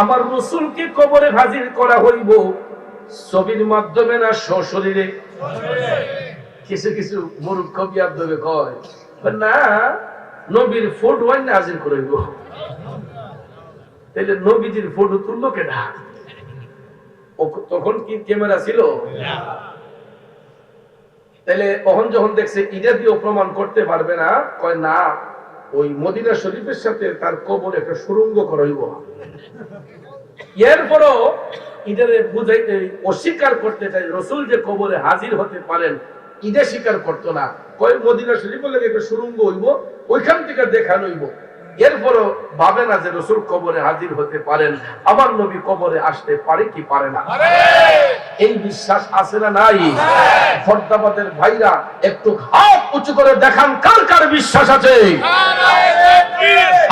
আমার রাসূলকে কবরে হাজির করা হইব ছবির মাধ্যমে না সশরীরে? কিছু কিছু মূর্খ বিয়াদবে কয় না, নবীর ফটো আইনা হাজির করাইব। তাইলে নবীজির ফটো তুললো কেডা? তখন কি ক্যামেরা ছিল? তাইলে তখন যখন দেখছে ইটা দিয়েও প্রমাণ করতে পারবে না, কয় না, ওই মদিনা শরীফের সাথে তার কবর একটা সুরঙ্গ করাইব। এরপরও ইটারে বুঝাইতে অস্বীকার করতে চাই রাসূল যে কবরে হাজির হতে পারেন, ঈদে স্বীকার করতো না, কয় মদিনা শরীফের লাগে একটা সুরঙ্গ হইব, ওইখান থেকে দেখানো হইব। এরপরও ভাবে না যে রাসূল কবরে হাজির হতে পারেন, আমার নবী কবরে আসতে পারে কি পারে না। এই বিশ্বাস আছে না নাই? ফরদাবাদের ভাইরা একটু হাত উঁচু করে দেখান কার কার বিশ্বাস আছে।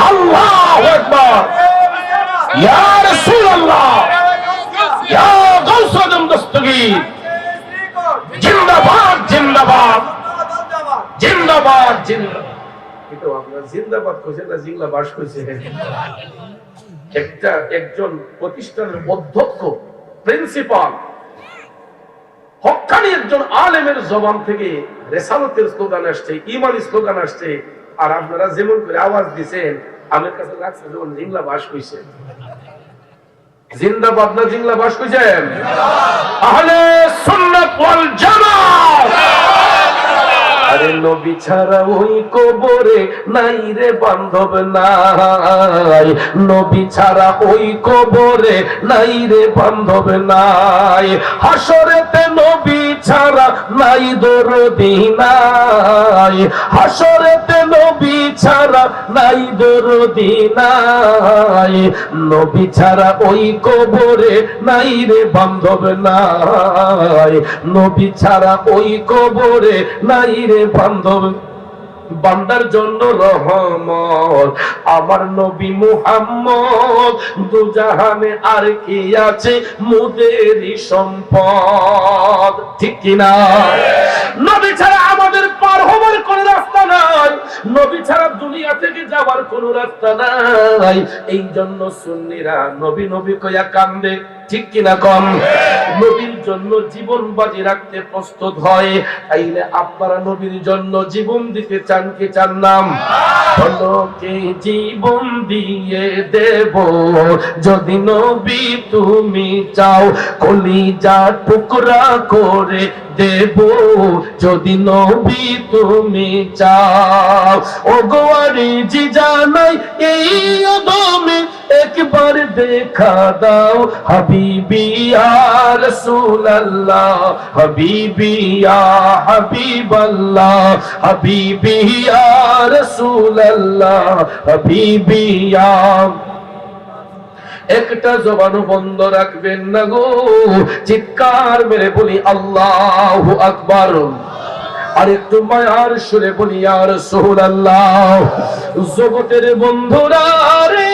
আল্লাহু আকবার, ইয়া রাসূলুল্লাহ, ইয়া গাউস আজম দস্তগীর, জিন্দাবাদ জিন্দাবাদ জিন্দাবাদ জিন্দাবাদ। কিন্তু আপনারা জিন্দাবাদ কইছেন না জিংলাবাস কইছেন। একজন প্রতিষ্ঠানের অধ্যক্ষ, প্রিন্সিপাল, হক্কানি একজন আলেমের জবান থেকে রিসালাতের স্লোগান আসছে, ঈমানি স্লোগান আসছে, আর আপনারা যেমন করে আওয়াজ দিবেন আমার কাছে লাগছে যেমন জিংলাবাস কইছেন। জিন্দাবাদ না জিংলাবাস কইছেন? আহলে সুন্নাত ওয়াল জামাত। আরে নবী ছাড়া ওই কবরে নাই রে বান্ধব নাই, নবী ছাড়া ওই কবরে নাই রে বান্ধব নাই, হাসরেতে নবী ছাড়া নাই দরদি নাই, হাসরেতে নবী ছাড়া নাই দরদি নাই, নবী ছাড়া ওই কবরে নাই রে বান্ধব নাই, নবী ছাড়া ওই কবরে নাই রে বান্ধব। বান্দার জন্য রহমত আমার নবী মুহাম্মদ, দুজাহানে আর কি আছে মুদেরই সম্পদ। ঠিক কিনা? নবী ছাড়া আমাদের পার হবার কোন রাস্তা নাই, নবী ছাড়া দুনিয়া থেকে যাওয়ার কোন রাস্তা নাই। এই জন্য সুন্নিরা নবী নবী কইয়া কান্দে। ঠিক কিনা কম? নবীর জন্য জীবন বাজি রাখতে প্রস্তুত হয়। তাইলে আপনারা নবীর জন্য জীবন দিতে চান কি চান না? বলকে জীবন দিয়ে দেব যদি নবী তুমি চাও, কলিজা টুকরা করে দেব যদি নবী তুমি চাও। ও গোয়ারি জি জানাই এই অদমে একবার দেখা দাও, হাবিবি ইয়া রাসূলুল্লাহ, হাবিবি ইয়া হাবিবাল্লাহ, হাবিবি ইয়া রাসূলুল্লাহ, হাবিবি ইয়া। একটা জবান বন্ধ রাখবেন না গো, চিৎকার মেরে বলি আল্লাহু আকবার। আর একটু মায়ার সুরে বলি ইয়া রাসূলুল্লাহ। জগতের বন্ধুরা রে,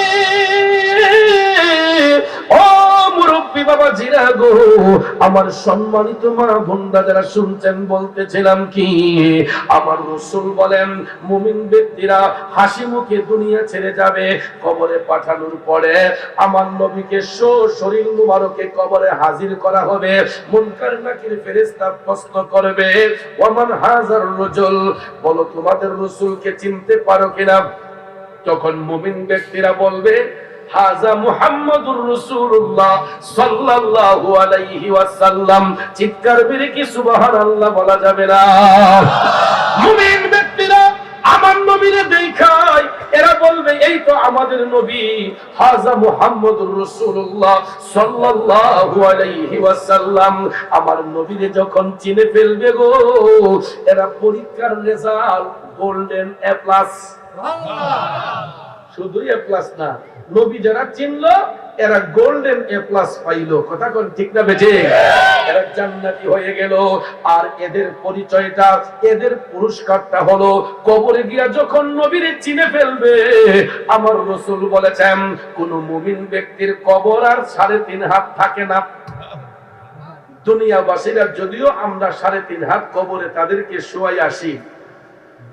ও মুরব্বী বাবা জিরা গো, আমার সম্মানিত মা বোনরা যারা শুনছেন, বলতেছিলাম কি, আমার রাসূল বলেন মুমিন ব্যক্তিরা হাসি মুখে দুনিয়া ছেড়ে যাবে, কবরে পাঠানোর পরে আমার নবীকে শরীর মুবারকে কবরে হাজির করা হবে। মুনকার নাকির ফেরেশতা প্রশ্ন করবে, ওয়ামান হাজার রাজুল, বলো তোমাদের রাসূলকে চিনতে পারো কিনা? তখন মুমিন ব্যক্তিরা বলবে হাজা মুহাম্মাদুর রাসূলুল্লাহ সাল্লাল্লাহু আলাইহি ওয়াসাল্লাম। চিৎকার করে কি সুবহানাল্লাহ বলা যাবে না? মুমিন ব্যক্তিরা আমার নবীরে দেখায়, এরা বলবে এই তো আমাদের নবী, হাজা মুহাম্মাদুর রাসূলুল্লাহ সাল্লাল্লাহু আলাইহি ওয়াসাল্লাম। আমার নবীরে যখন চিনে ফেলবে গো, এরা পরীক্ষার রেজাল্ট গোল্ডেন এ প্লাস। শুধু এ প্লাস না, নবী যারা চিনলো এরা গোল্ডেন এ প্লাস পাইলো। কথা কোন ঠিক না বেজে? এরা জান্নাতি হয়ে গেল। আর এদের পরিচয়টা, এদের পুরস্কারটা হলো কবরে গিয়া যখন নবীরে চিনে ফেলবে, আমার রাসূল বলেছেন কোন মুমিন ব্যক্তির কবর আর 3.5 হাত থাকে না। দুনিয়াবাসীরা যদিও আমরা 3.5 হাত কবরে তাদেরকে শোয়াই আসি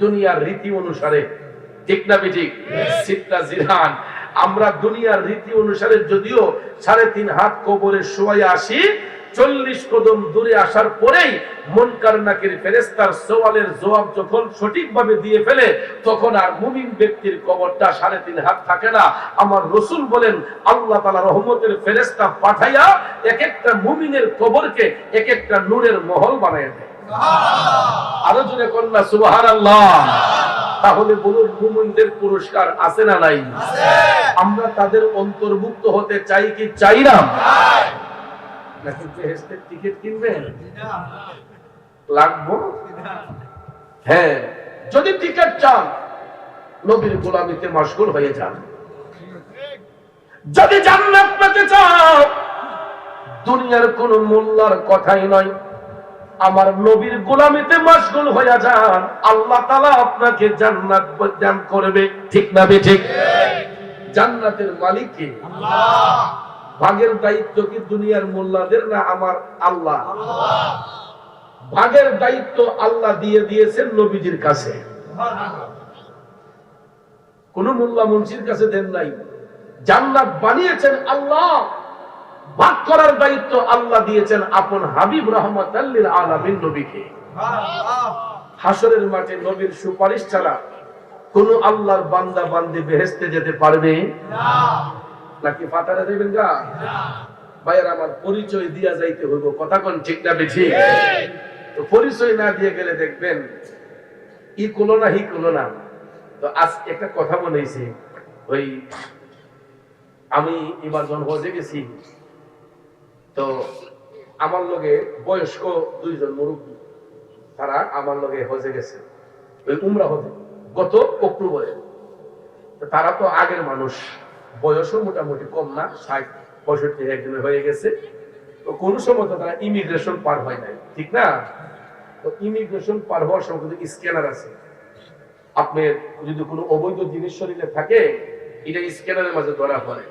দুনিয়ার রীতি অনুসারে, ঠিক না বেঠিক? সিত্তা জিরান, আমরা দুনিয়ার রীতি অনুসারে যদিও 3.5 হাত কবরে শোয়াই আসি, 40 কদম দূরে আসার পরেই মুনকার নাকির ফেরেশতার সওয়ালের জবাব যখন সঠিকভাবে দিয়ে ফেলে, তখন আর মুমিন ব্যক্তির কবরটা 3.5 হাত থাকে না। আমার রাসূল বলেন আল্লাহ তাআলা রহমতের ফেরেশতা পাঠাইয়া এক একটা মুমিনের কবরকে এক একটা নূরের মহল বানায় দেয়। আরো জোরে কন্যা সুবহানাল্লাহ। তাহলে বলুন মুমিনদের পুরস্কার আছে না নাই? আমরা তাদের অন্তর্ভুক্ত হতে চাই কি চাই না? নাকি বেহেশতের টিকিট কিনবেন? লাগবো? হ্যাঁ, যদি টিকিট চান নবীর গোলামিতে মশগুল হয়ে যান। যদি জান্নাত পেতে চাও দুনিয়ার কোন মোল্লার কথাই নয়, আমার নবীর গোলামিতে মশগুল হয়ে যান, আল্লাহ তাআলা আপনাকে জান্নাত দান করবে। ঠিক না বেঠিক? জান্নাতের মালিক কে? আল্লাহ। ভাগের দায়িত্ব কি দুনিয়ার মোল্লাদের না আমার আল্লাহ? ভাগের দায়িত্ব আল্লাহ দিয়ে দিয়েছেন নবীজির কাছে, কোন মোল্লা মুন্সির কাছে দেন নাই। জান্নাত বানিয়েছেন আল্লাহ, ভাগ করার দায়িত্ব আল্লাহ দিয়েছেন আপন হাবিব রাহমাতাল লিল আলামিন নবীকে। হাসরের মাঠে নবীর সুপারিশ ছাড়া কোন আল্লাহর বান্দা বান্দি বেহেশতে যেতে পারবে না। নাকি ফাটারে দেবেন গা? ভাইয়ের আমার পরিচয় দিয়া যাইতে হইব। কথা কোন ঠিক না বেঠিক? তো পরিচয় না দিয়ে গেলে দেখবেন ই কোলো না হি কোলো না। তো আজ একটা কথা মনে হয়েছে, ওই আমি এবার যখন হজে গেছি তো আমার লগে বয়স্ক দুইজন মুরব্বী, তারা আমার লগে হজে গেছে, ওই উমরা হজে গত অক্টোবরে। তারা তো আগের মানুষ, বয়সও মোটামুটি কম না, 60-65 একজনের হয়ে গেছে। তো কোন সময় তো তারা ইমিগ্রেশন পার হয় নাই, ঠিক না? তো ইমিগ্রেশন পার হওয়ার সময় কিন্তু স্ক্যানার আছে, আপনার যদি কোনো অবৈধ জিনিস শরীরে থাকে এটা স্ক্যানারের মাঝে ধরা পড়ে।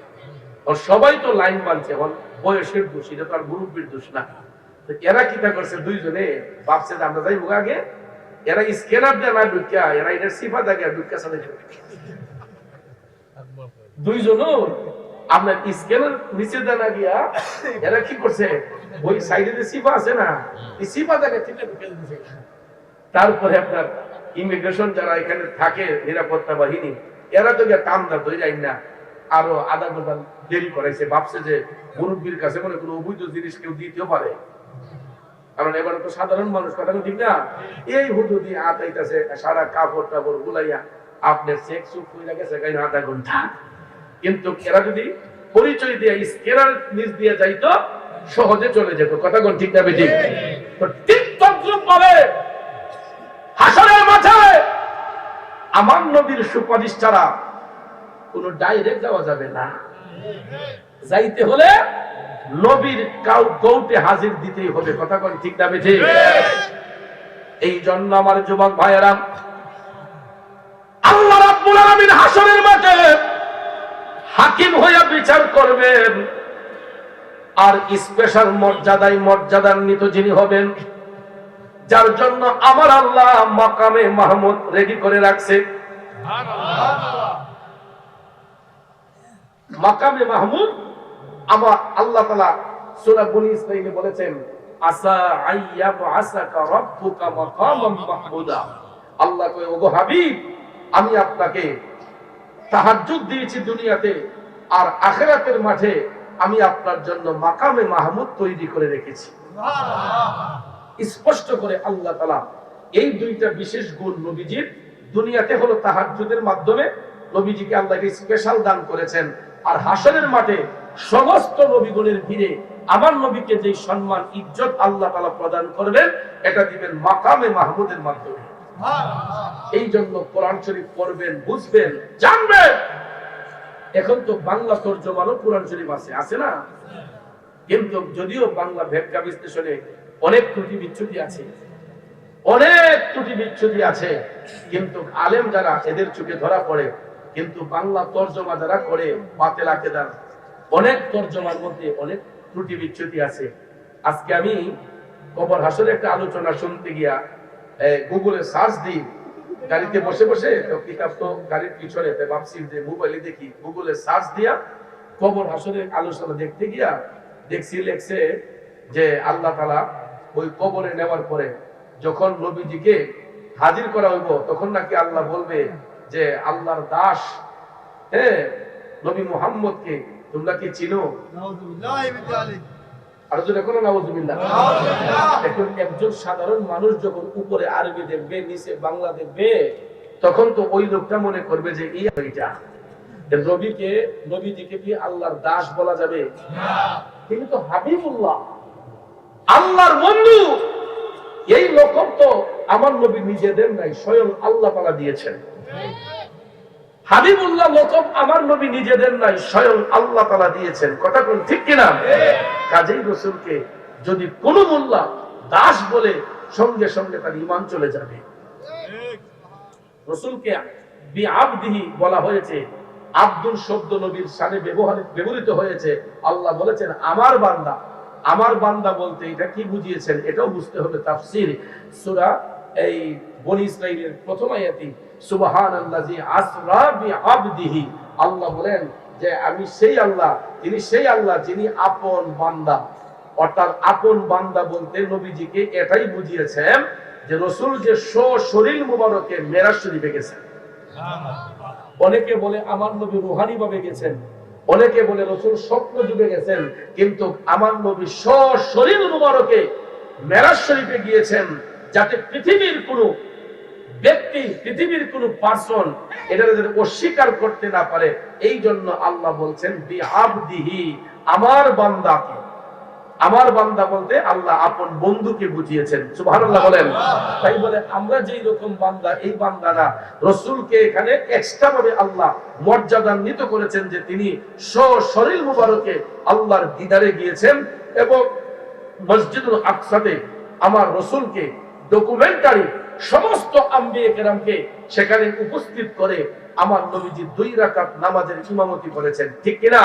আর সবাই তো লাইন মানছে, এখন বয়সের দোষ, এটা তো আর মুরব্বীর দোষ না। তো এরা কিটা করছে, দুইজনে ভাবছে যে আমরা যাই আগে, এরা স্ক্যানার দেয় না ঢুকিয়া, এরা এটা সিফা দেখে ঢুকিয়া সাথে দুইজনও আপনার স্ক্যানার নিচে দেয় না গিয়া, এরা কি করছে ওই সাইডে যে সিফা আছে না, এই সিফা দেখে চিন্তা ঢুকে দিচ্ছে। তারপরে আপনার ইমিগ্রেশন যারা এখানে থাকে নিরাপত্তা বাহিনী, এরা তো গিয়া কামদার ধরে যায় না, আরো আধা ঘন্টা দেরি করাইছে। ভাবছে যে মুরব্বীর কাছে মনে কোনো অবৈধ জিনিস কেউ দিতেও পারে, কারণ এবার তো সাধারণ মানুষ, কথা ঠিক না? এই হুদু দিয়ে আতাইতেছে সারা কাপড় টাপড় গুলাইয়া আপনার চেক চুপ হয়ে গেছে আধা ঘন্টা। কিন্তু এরা যদি পরিচয় দিয়ে স্ক্যানার নিচ দিয়ে যাইতো সহজে চলে যেত। কথা কোন ঠিক না বেঠিক? তো ঠিক তদ্রুপ ভাবে হাসরের মাঠে আমার নবীর সুপারিশ ছাড়া কোন ডাইরেক্ট যাওয়া যাবে না। যাইতে হলে নবীর কৌটে হাজির দিতেই হবে। কথা কোন ঠিক না বেঠিক? এই জন্য আমার যুবক ভাইয়েরা, আল্লাহ রাব্বুল আলামিন হাসরের মাঠে হাকিম হইয়া বিচার করবেন, আর স্পেশাল মর্যাদান্বিত যিনি হবেন, যার জন্য আমার আল্লাহ মাকামে মাহমুদ রেডি করে রাখছে। মাকামে মাহমুদ আমার আল্লাহ তাআলা সূরা বনী ইসরাঈলে বলেছেন, আসা আইয়াবআসাকা রাব্বুকা মাকামান মাহমুদা। আল্লাহ কয়, ওগো হাবিব, আমি আপনাকে তাহাজ্জুদ দিয়েছি দুনিয়াতে, আর আখিরাতের মাঠে আমি আপনার জন্য মাকামে মাহমুদ তৈরি করে রেখেছি। স্পষ্ট করে আল্লাহ তাআলা এই দুইটা বিশেষ গুণ নবীজির দুনিয়াতে হলো তাহাজ্জুদের মাধ্যমে নবীজিকে আল্লাহকে স্পেশাল দান করেছেন, আর হাসরের মাঠে সমস্ত নবীগণের ভিড়ে আমার নবীকে যে সম্মান ইজ্জত আল্লাহ তাআলা প্রদান করবেন, এটা দিবেন মাকামে মাহমুদের মাধ্যমে। এই জন্য কোরআন শরীফ পড়বেন, বুঝবেন, জানবেন। এখন তো বাংলা তরজমারও কোরআন শরীফ আছে না? কিন্তু যদিও বাংলা ব্যাখ্যা বিশ্লেষণে অনেক ত্রুটি বিচ্যুতি আছে, কিন্তু আলেম যারা এদের চোখে ধরা পড়ে। কিন্তু বাংলা তরজমা যারা করে বাতিল আকীদার, অনেক তরজমার মধ্যে অনেক ত্রুটি বিচ্যুতি আছে। আজকে আমি কবর হাসরে একটা আলোচনা শুনতে গিয়া গুগলে সার্চ দিই, গাড়িতে বসে বসে, কিতাব তো গাড়ির পিছনে, ভাবছি যে মোবাইলে দেখি, গুগলে সার্চ দিয়া কবর হাসরের আলোচনা দেখতে গিয়া দেখছি লেখছে যে আল্লাহ তাআলা ওই কবরে নেওয়ার পরে যখন নবীজিকে হাজির করা হইব, তখন নাকি আল্লাহ বলবে যে আল্লাহর দাস নবী মুহাম্মদকে তোমরা কি চিনো? আর যদি কোনো নাউযুবিল্লাহ। এখন একজন সাধারণ মানুষ যখন উপরে আরবি দেখবে, নিচে বাংলা দেখবে, তখন তো ওই লোকটা মনে করবে যে এইটা নবীজিকে কি আল্লাহর দাস বলা যাবে? তিনি তো হাবিবুল্লাহ, আল্লাহর বন্ধু। এই লকব তো আমার নবী নিজে দেন নাই, স্বয়ং আল্লাহ তাআলা দিয়েছেন। হাবিবুল্লাহ লকব আমার নবী নিজে দেন নাই, স্বয়ং আল্লাহ তাআলা দিয়েছেন। কথা কোন ঠিক কিনা? কাজেই রাসূলকে যদি কোন মোল্লা দাস বলে, সঙ্গে সঙ্গে তার ঈমান চলে যাবে। রাসূলকে বিআবদিহি বলা হয়েছে, আব্দুল শব্দ নবীর শানে ব্যবহৃত হয়েছে। আল্লাহ বলেছেন আমার বান্দা। আমার বান্দা বলতে এটা কি বুঝিয়েছেন এটাও বুঝতে হবে। তাফসীর সূরা এই বনী ইসরাঈলের প্রথম আয়াতে সুবহানাল্লাযী আসরা বিআবদিহি, আল্লাহ বলেন যে আমি সেই আল্লাহ, তিনি সেই আল্লাহ যিনি আপন বান্দা। অর্থাৎ আপন বান্দা বলতে নবীজিকে এটাই বুঝিয়েছেন যে রাসূল যে শরীর মুবারকে মেরাজ শরীফে গেছেন। অনেকে বলে আমার নবী রূহানি ভাবে গেছেন, অনেকে বলে রাসূল স্বপ্ন যুগে গেছেন, কিন্তু আমার নবী শরীর মুবারকে মেরাজ শরীফে গিয়েছেন, যাতে পৃথিবীর কোনো ব্যক্তি, পৃথিবীর কোনো পারসন এটা যাতে অস্বীকার করতে না পারে। এই জন্য আল্লাহ বলছেন বিআবদিহি, আমার বান্দাকে। আমার বান্দা বলতে আল্লাহ আপন বন্ধুকে বুঝিয়েছেন। সুবহানাল্লাহ বলেন। তাই বলে আমরা যেই রকম বান্দা, এই বান্দা না, রাসূলকে এখানে এক্সট্রা ভাবে আল্লাহ মর্যাদান্বিত করেছেন যে তিনি শরীর মুবারকে আল্লাহর দিদারে গিয়েছেন এবং মসজিদুল আকসাতে আমার রাসূলকে ডকুমেন্টারি সমস্ত আম্বিয়া কেরামকে সেখানে উপস্থিত করে আমার নবীজি 2 রাকাত নামাজের ইমামতি করেছেন। ঠিক কিনা?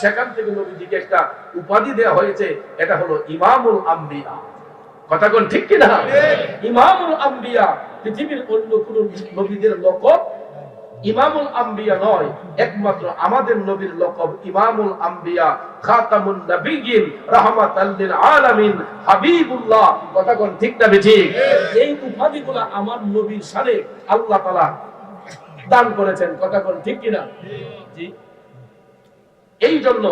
সেখান থেকে নবীজিকে একটা উপাধি দেওয়া হয়েছে, এটা হলো ইমামুল আম্বিয়া। কথা কোন ঠিক কিনা? ইমামুল আম্বিয়া পৃথিবীর অন্য কোন নবীদের লকব ইমামুল আম্বিয়া নয়, একমাত্র আমাদের নবীর লকব ইমামুল আম্বিয়া, খাতামুন নবিয়্যিন, রাহমাতাল লিল আলামিন, হাবিবুল্লাহ। কথা কোন ঠিক না বেঠিক? এই উপাধিগুলো আমার নবীর শানে আল্লাহ তাআলা দান করেছেন। কথা কোন ঠিক কিনা? জি। এই জন্য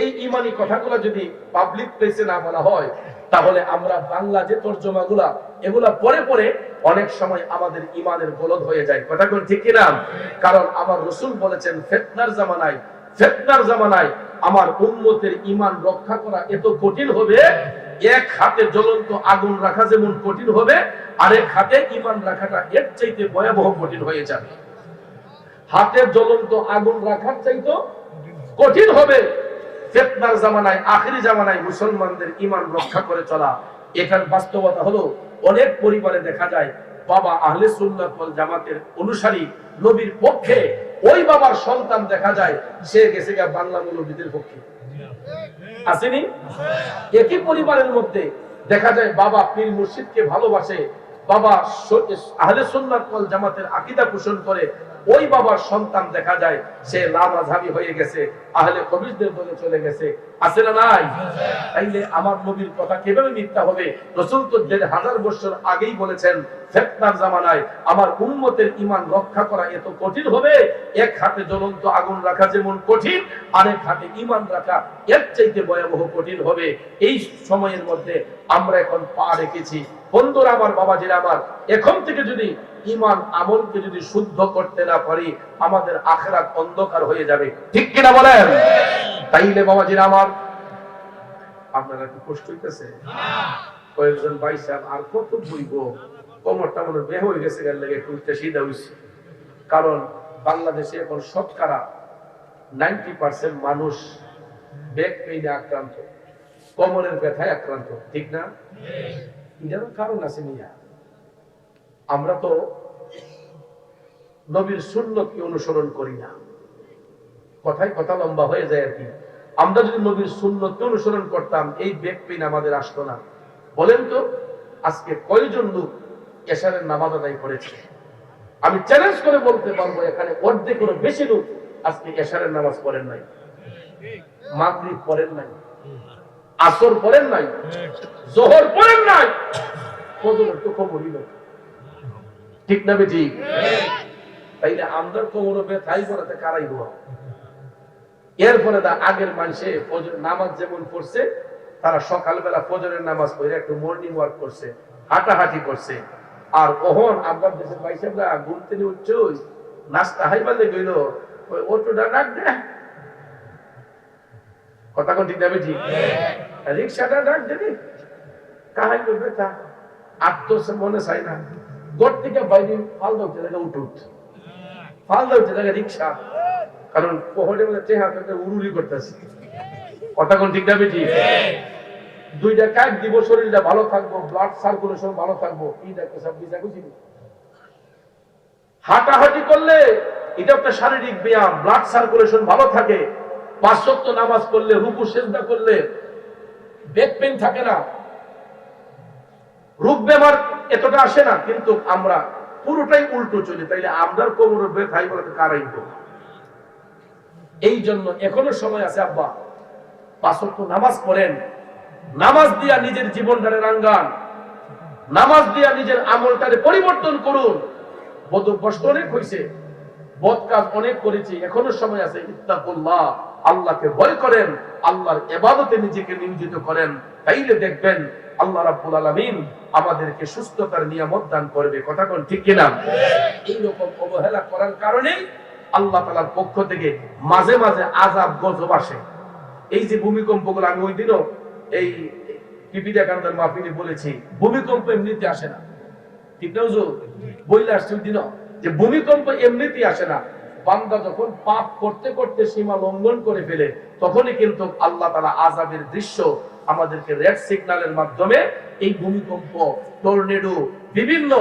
এই ঈমানি কথাগুলো যদি পাবলিক প্লেসে না বলা হয়, তাহলে আমরা বাংলা যে তরজমাগুলা এগুলা পরে পরে অনেক সময় আমাদের ঈমানের গলদ হয়ে যায়। কথা কোন ঠিক কিনা? কারণ আমার রাসূল বলেছেন ফিতনার জামানায় আমার উম্মতের ঈমান রক্ষা করা এত কঠিন হবে, এক হাতে জ্বলন্ত আগুন রাখা যেমন কঠিন হবে, আরেক হাতে ঈমান রাখাটা এর চাইতে ভয়াবহ কঠিন হয়ে যাবে। হাতে জ্বলন্ত আগুন রাখার চাইতে কঠিন হবে ফিতনার জামানায়, আখিরি জামানায় মুসলমানদের ঈমান রক্ষা করে চলা। এখানে বাস্তবতা হলো অনেক পরিবারে দেখা যায় বাবা আহলে সুন্নাত ওয়াল জামাতের অনুসারী, নবীর পক্ষে, ওই বাবার সন্তান দেখা যায় সে গেছে গিয়ে বাংলা মৌলবীদের পক্ষে। আসেনি? একই পরিবারের মধ্যে দেখা যায় বাবা পীর মুর্শিদকে ভালোবাসে, বাবা আহলে সুন্নাত ওয়াল জামাতের আকীদা পোষণ করে, ওই বাবার সন্তান দেখা যায় সে লামাযহাবী হয়ে গেছে, আহলে হাদিসদের দলে চলে গেছে। আছে না নাই? তাইলে আমার নবীর কথা কিভাবে মিথ্যা হবে? রাসূল তো ১৫০০ বছর আগেই বলেছেন ফিতনার জামানায় আমার উম্মতের ঈমান রক্ষা করা এত কঠিন হবে, এক হাতে জ্বলন্ত আগুন রাখা যেমন কঠিন, আরেক হাতে ঈমান রাখা এর চাইতে ভয়াবহ কঠিন হবে। এই সময়ের মধ্যে আমরা এখন পা রেখেছি। বন্ধুরা আমার, বাবাজিরা আমার, এখন থেকে যদি ঈমান আমলকে যদি শুদ্ধ করতে না পারি, আমাদের আখিরাত অন্ধকার হয়ে যাবে। ঠিক কিনা বলেন? তাইলে বাবাজিরা আমার, আপনারা কি কষ্ট হইতেছে? কয়েকজন ভাই সাহেব আর কত বইব, কোমরটা মনে বের হয়ে গেছে, গাল লেগে টুইটা সিধা হইছে। কারণ বাংলাদেশে এখন শতকরা 90% মানুষ ব্যাক পেইনে আক্রান্ত, কোমরের ব্যথায় আক্রান্ত। ঠিক না? এটারও কারণ আছে মিয়া। আমরা তো নবীর সুন্নতকে অনুসরণ করি না। কথায় কথা লম্বা হয়ে যায় আর কি। আমরা যদি নবীর সুন্নতকে অনুসরণ করতাম, এই ব্যাক পেইন আমাদের আসতো না। বলেন তো আজকে কয়জন লোক এশারের নামাজ আদায় করেছে? আমি চ্যালেঞ্জ করে বলতে পারবো এখানে অর্ধেকেরও বেশি লোক আজকে এশারের নামাজ পড়েন নাই, মাগরিব পড়েন নাই, আসর পড়েন নাই, যোহর পড়েন নাই, ফজরের তো খবরই নাই। ঠিক না বেঠিক? তাইলে আমরা কোমর ব্যথাই করাতে কারাই হওয়া। এরপরে আগের মানুষে ফজর নামাজ যেমন পড়ছে, তারা সকালবেলা ফজরের নামাজ পড়ে একটু মর্নিং ওয়াক করছে, হাঁটাহাঁটি করছে। আর ওহন আপনার দেশের ভাইসাবরা ঘুম থেকে উঠছে, নাস্তা হাইবালে গইল, ওই অটোটা ডাক দে, কথা কোন ঠিক না বেঠিক? রিক্সাটা ডাক দেবি, কাহাই করবে তা আত্মসে মনে চাই না, ঘর থেকে বাইরে ফালদা উঠে জায়গা উঠুট, ফালদা উঠে জায়গা রিক্সা, কারণ পহরে মানে চেহারা উড়ুরি করতেছে। কথা কোন ঠিক না বেটি? দুইটা কাজ দিব, শরীরটা ভালো থাকবো, ব্লাড সার্কুলেশন ভালো থাকবো। কি দেখো সব বিচার বুঝি, হাঁটাহাঁটি করলে এটা একটা শারীরিক ব্যায়াম, ব্লাড সার্কুলেশন ভালো থাকে। 5 ওয়াক্ত নামাজ পড়লে, রুকু সিজদা করলে ব্যাক পেইন থাকে না, রোগ বেমার এতটা আসে না। কিন্তু আমরা পুরোটাই উল্টো চলি, তাইলে আমরার কোমরের ব্যথাই বলতে কারাইব। এই জন্য এখনো সময় আছে আব্বা, 5 ওয়াক্ত নামাজ পড়েন, নামাজ দিয়া নিজের জীবনটারে রাঙ্গান, নামাজ দিয়া নিজের আমলটারে পরিবর্তন করুন। বদ অভ্যাস অনেক হয়েছে, বদ কাজ অনেক করেছি, এখনো সময় আছে। ইত্তাকুল্লাহ, আল্লাহকে ভয় করেন, আল্লাহর ইবাদতে নিজেকে নিয়োজিত করেন, তাইলে দেখবেন আল্লাহ রাব্বুল আলামিন আমাদেরকে সুস্থতার নিয়ামত দান করবে। কথা কোন ঠিক কিনা? এই রকম অবহেলা করার কারণে আল্লাহ তাআলার পক্ষ থেকে মাঝে মাঝে আযাব গজব আসে। এই যে ভূমিকম্পগুলো, আমি ওই দিনও এই পিপিটা কান্দার মাহফিলে বলেছি, ভূমিকম্প এমনিতে আসে না, ঠিক না হুজুর? বইলে আসছে ওই দিনও যে ভূমিকম্প এমনিতেই আসে না। বান্দা যখন পাপ করতে করতে সীমা লঙ্ঘন করে ফেলে, তখনই কিন্তু আল্লাহ তাআলা আযাবের দৃশ্য আমাদেরকে রেড সিগন্যালের মাধ্যমে, এই ভূমিকম্প, টর্নেডো, বিভিন্ন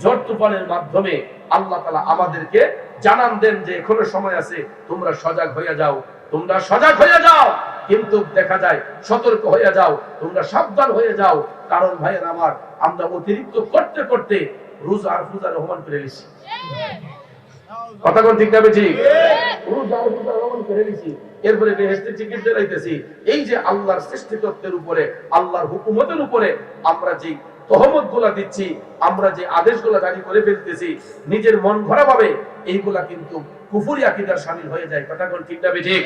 ঝড় তুফানের মাধ্যমে আল্লাহ তাআলা আমাদেরকে জানান দেন যে এখনো সময় আছে, তোমরা সজাগ হয়ে যাও, তোমরা সজাগ হয়ে যাও। কিন্তু দেখা যায় সতর্ক হয়ে যাও, তোমরা সাবধান হয়ে যাও। কারণ ভাইয়ের আমার, আমরা অতিরিক্ত করতে করতে রোজার পূজার রহমান করে নিছি। কথা কোন ঠিক না বেশি? রোজার পূজার রহমান করে নিছি, এরপরে বেহেশতের টিকিট দিলাইতেছি। এই যে আল্লাহর সৃষ্টিতত্ত্বের উপরে, আল্লাহর হুকুমতের উপরে আমরা যে তহমত গুলা দিচ্ছি, আমরা যে আদেশগুলা জারি করে ফেলতেছি নিজের মন ভরা ভাবে, এইগুলা কিন্তু কুফরি আকীদার শামিল হয়ে যায়। কথা কোন ঠিক না বেঠিক?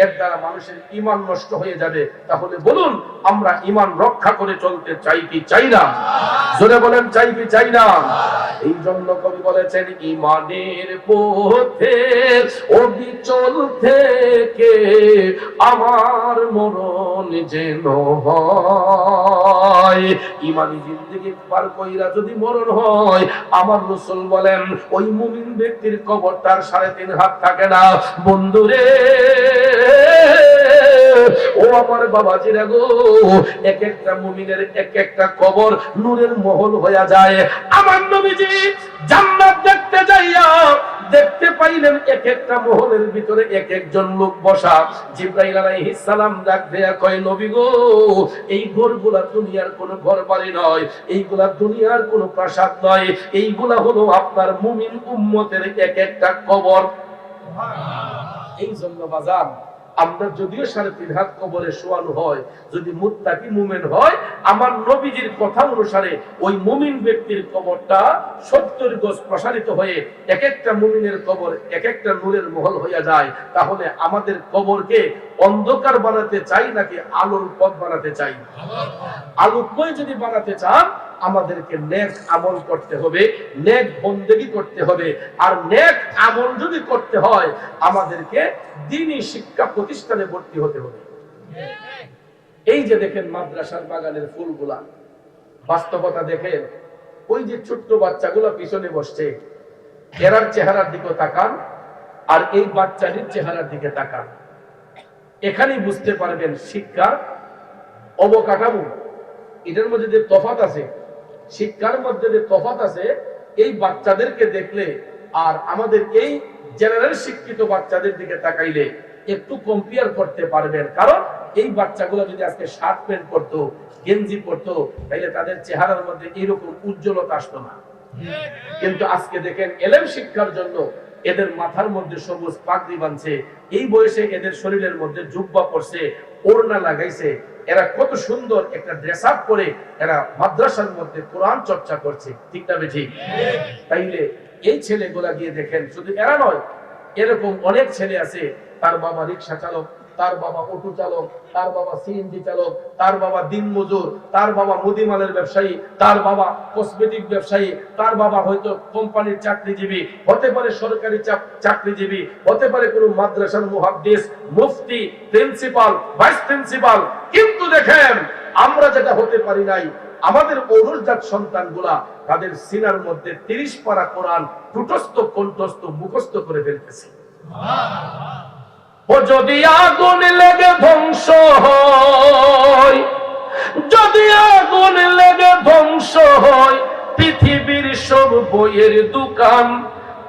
এর দ্বারা মানুষের ঈমান নষ্ট হয়ে যাবে। তাহলে বলুন, আমরা ঈমান রক্ষা করে চলতে চাই কি চাই না? জোরে বলেন, চাই কি চাই না? এই জন্য কবি বলেছেন, ঈমানের পথে অবিচল থেকে আমার মরণ যেন হয়। ঈমানি জিন্দেগি পার কইরা যদি মরণ হয়, আমার রাসূল বলেন ওই মুমিন ব্যক্তির কবর তার 3.5 হাত থাকে না। বন্ধুরে, ও আমার বাবাজিরা গো, এক একটা মুমিনের এক একটা কবর নূরের মহল হয়ে যায়। আমার নবীজি জান্নাত দেখতে যাইয়া দেখতে পাইলেন এক একটা মহলের ভিতরে এক একজন লোক বসা। জিবরাইল আলাইহিস সালাম ডাক দেয়া কয়, নবী গো, এই ঘরগুলা দুনিয়ার কোনো ঘর বাড়ি নয়, এইগুলা দুনিয়ার কোনো প্রাসাদ নয়, এইগুলা হলো আপনার মুমিন উম্মতের এক একটা কবর। এই জন্য বাজার, আমরা যদিও 3.5 হাত কবরে শোয়ানো হয়, যদি মুত্তাকি মুমিন হয়, আমার নবীজির কথা অনুসারে ওই মুমিন ব্যক্তির কবরটা 70 গজ প্রসারিত হয়ে এক একটা মুমিনের কবর এক একটা নূরের মহল হইয়া যায়। তাহলে আমাদের কবরকে অন্ধকার বানাতে চাই নাকি আলোর পথ বানাতে চাই? আলোকময় যদি বানাতে চান, আমাদেরকে নেক আমল করতে হবে, নেক বন্দেগী করতে হবে। আর নেক আমল যদি করতে হয়, আমাদেরকে দ্বীনি শিক্ষা প্রতিষ্ঠানে ভর্তি হতে হবে। এই যে দেখেন মাদ্রাসার বাগানের ফুলগুলা, বাস্তবতা দেখেন, ওই যে ছোট্ট বাচ্চাগুলা পিছনে বসছে, এরার চেহারার দিকে তাকান আর এই বাচ্চাটির চেহারার দিকে তাকান, এখানেই বুঝতে পারবেন শিক্ষার অবকাঠামো, এটার মধ্যে যে তফাৎ আছে, শিক্ষার মধ্যে যে তফাৎ আছে, এই বাচ্চাদেরকে দেখলে আর আমাদের এই জেনারেল শিক্ষিত বাচ্চাদের দিকে তাকাইলে একটু কম্পেয়ার করতে পারবেন। কারণ এই বাচ্চাগুলো যদি আজকে শার্ট প্যান্ট পরতো, গেঞ্জি পরতো, তাইলে তাদের চেহারার মধ্যে এইরকম উজ্জ্বলতা আসতো না। কিন্তু আজকে দেখেন, এলেম শিক্ষার জন্য এদের মাথার মধ্যে সবুজ পাগড়ি বাঁধছে, এই বয়সে এদের শরীরের মধ্যে জুব্বা পরছে, ওড়না লাগাইছে, এরা কত সুন্দর একটা ড্রেস আপ করে এরা মাদ্রাসার মধ্যে কোরআন চর্চা করছে। ঠিক না বেঠিক? তাইলে এই ছেলেগুলা গিয়ে দেখেন, শুধু এরা নয়, এরকম অনেক ছেলে আছে, তার বাবা রিক্সা চালক, তার বাবা অটো চালক, তার বাবা সিএনজি চালক, তার বাবা দিনমজুর, তার বাবা মুদিমালের ব্যবসায়ী, তার বাবা কসমেটিক ব্যবসায়ী, তার বাবা হয়তো কোম্পানির চাকরিজীবী, হতে পারে সরকারি চাকরিজীবী, হতে পারে কোনো মাদ্রাসার মুহাদ্দিস, মুফতি, প্রিন্সিপাল, ভাইস প্রিন্সিপাল। কিন্তু দেখেন, আমরা যেটা হতে পারি নাই, আমাদের ঔরসজাত সন্তানগুলা তাদের সিনার মধ্যে 30 পারা কোরআন কুটস্থ কণ্ঠস্থ মুখস্থ করে ফেলতেছে। ও যদি আগুন লেগে ধ্বংস হয়, যদি আগুন লেগে ধ্বংস হয় পৃথিবীর সব বইয়ের দোকান,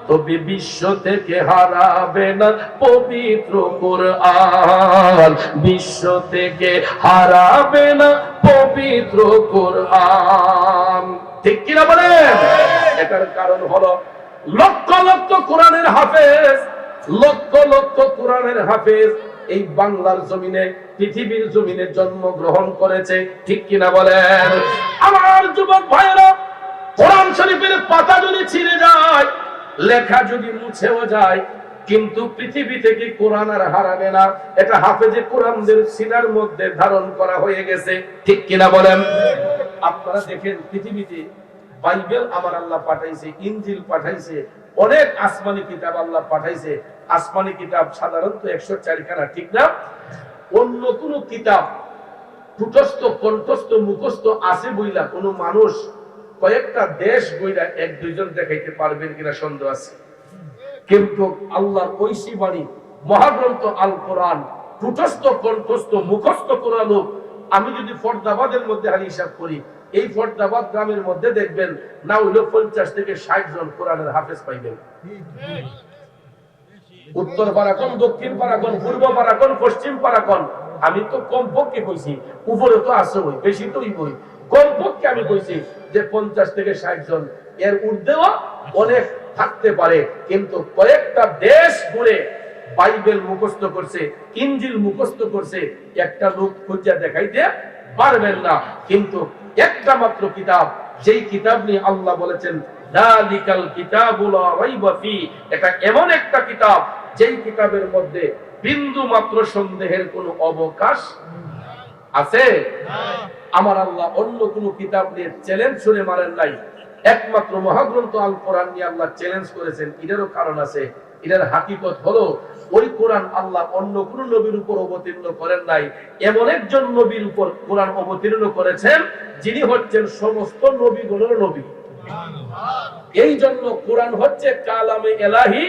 তবে বিশ্ব থেকে হারাবে না পবিত্র কোরআন, বিশ্ব থেকে হারাবে না পবিত্র কোরআন। ঠিক কিনা বলেন? এটার কারণ হলো লক্ষ লক্ষ কোরআনের হাফেজ, লক্ষ লক্ষ কোরআনের হাফেজ এই বাংলার জমিনে, পৃথিবীর জমিনে জন্মগ্রহণ করেছে। ঠিক কিনা বলেন? আমার যুবক ভাইরা, কোরআন শরীফের পাতা যদি ছিঁড়ে যায়, লেখা যদি মুছেও যায়, কিন্তু পৃথিবী থেকে কোরআন আর হারাবে না। এটা হাফেজে কোরআনদের সিনার মধ্যে ধারণ করা হয়ে গেছে। ঠিক কিনা বলেন? আপনারা দেখেন পৃথিবীতে বাইবেল আমার আল্লাহ পাঠাইছে, ইনজিল পাঠাইছে, অনেক আসমানি কিতাব আল্লাহ পাঠাইছে। আসমানি কিতাব সাধারণত 104 খানা, ঠিক না? অন্য কোন কিতাব কুটস্থ কণ্ঠস্থ মুখস্থ আছে বইলা কোন মানুষ কয়েকটা দেশ বইলা 1-2 জন দেখাইতে পারবেন কিনা সন্দেহ আছে। কিন্তু আল্লাহর ঐশী বাণী মহাগ্রন্থ আল কোরআন কুটস্থ কণ্ঠস্থ মুখস্থ কোরআন, আমি যদি ফরদাবাদের মধ্যে হালি হিসাব করি, এই ফরদাবাদ গ্রামের মধ্যে দেখবেন না হইলো 50 থেকে 60 জন কোরআনের হাফেজ পাইবেন। উত্তর পাড়াকন, দক্ষিণ পাড়াকন, পূর্ব পাড়াকন, পশ্চিম পাড়াকন, আমি তো কমপক্ষে কইছি, উপরে তো আছে বই, বেশি তো বই, কমপক্ষে আমি কইছি যে 50 থেকে 60 জন, এর ঊর্ধ্বেও অনেক থাকতে পারে। কিন্তু কয়েকটা দেশ ঘুরে বাইবেল মুখস্থ করছে, ইনজিল মুখস্থ করছে, একটা লোক খুঁজে দেখাইতে পারবেন না। কিন্তু একটা মাত্র কিতাব, যেই কিতাব নিয়ে আল্লাহ বলেছেন যালিকাল কিতাবুল লা রাইবা ফি, এটা এমন একটা কিতাব যেই কিতাবের মধ্যে বিন্দু মাত্র সন্দেহের কোনো অবকাশ আছে? আমার আল্লাহ অন্য কোন কিতাব নিয়ে চ্যালেঞ্জ শুনে মারেন নাই, একমাত্র মহাগ্রন্থ আল কোরআন নিয়ে আল্লাহ চ্যালেঞ্জ করেছেন। এটারও কারণ আছে। এটার হাকিকত হলো ওই কোরআন আল্লাহ অন্য কোন নবীর উপর অবতীর্ণ করেন নাই, এমন একজন নবীর উপর কোরআন অবতীর্ণ করেছেন যিনি হচ্ছেন সমস্ত নবীগুলোর নবী। এই জন্য কোরআন হচ্ছে কালামে এলাহি,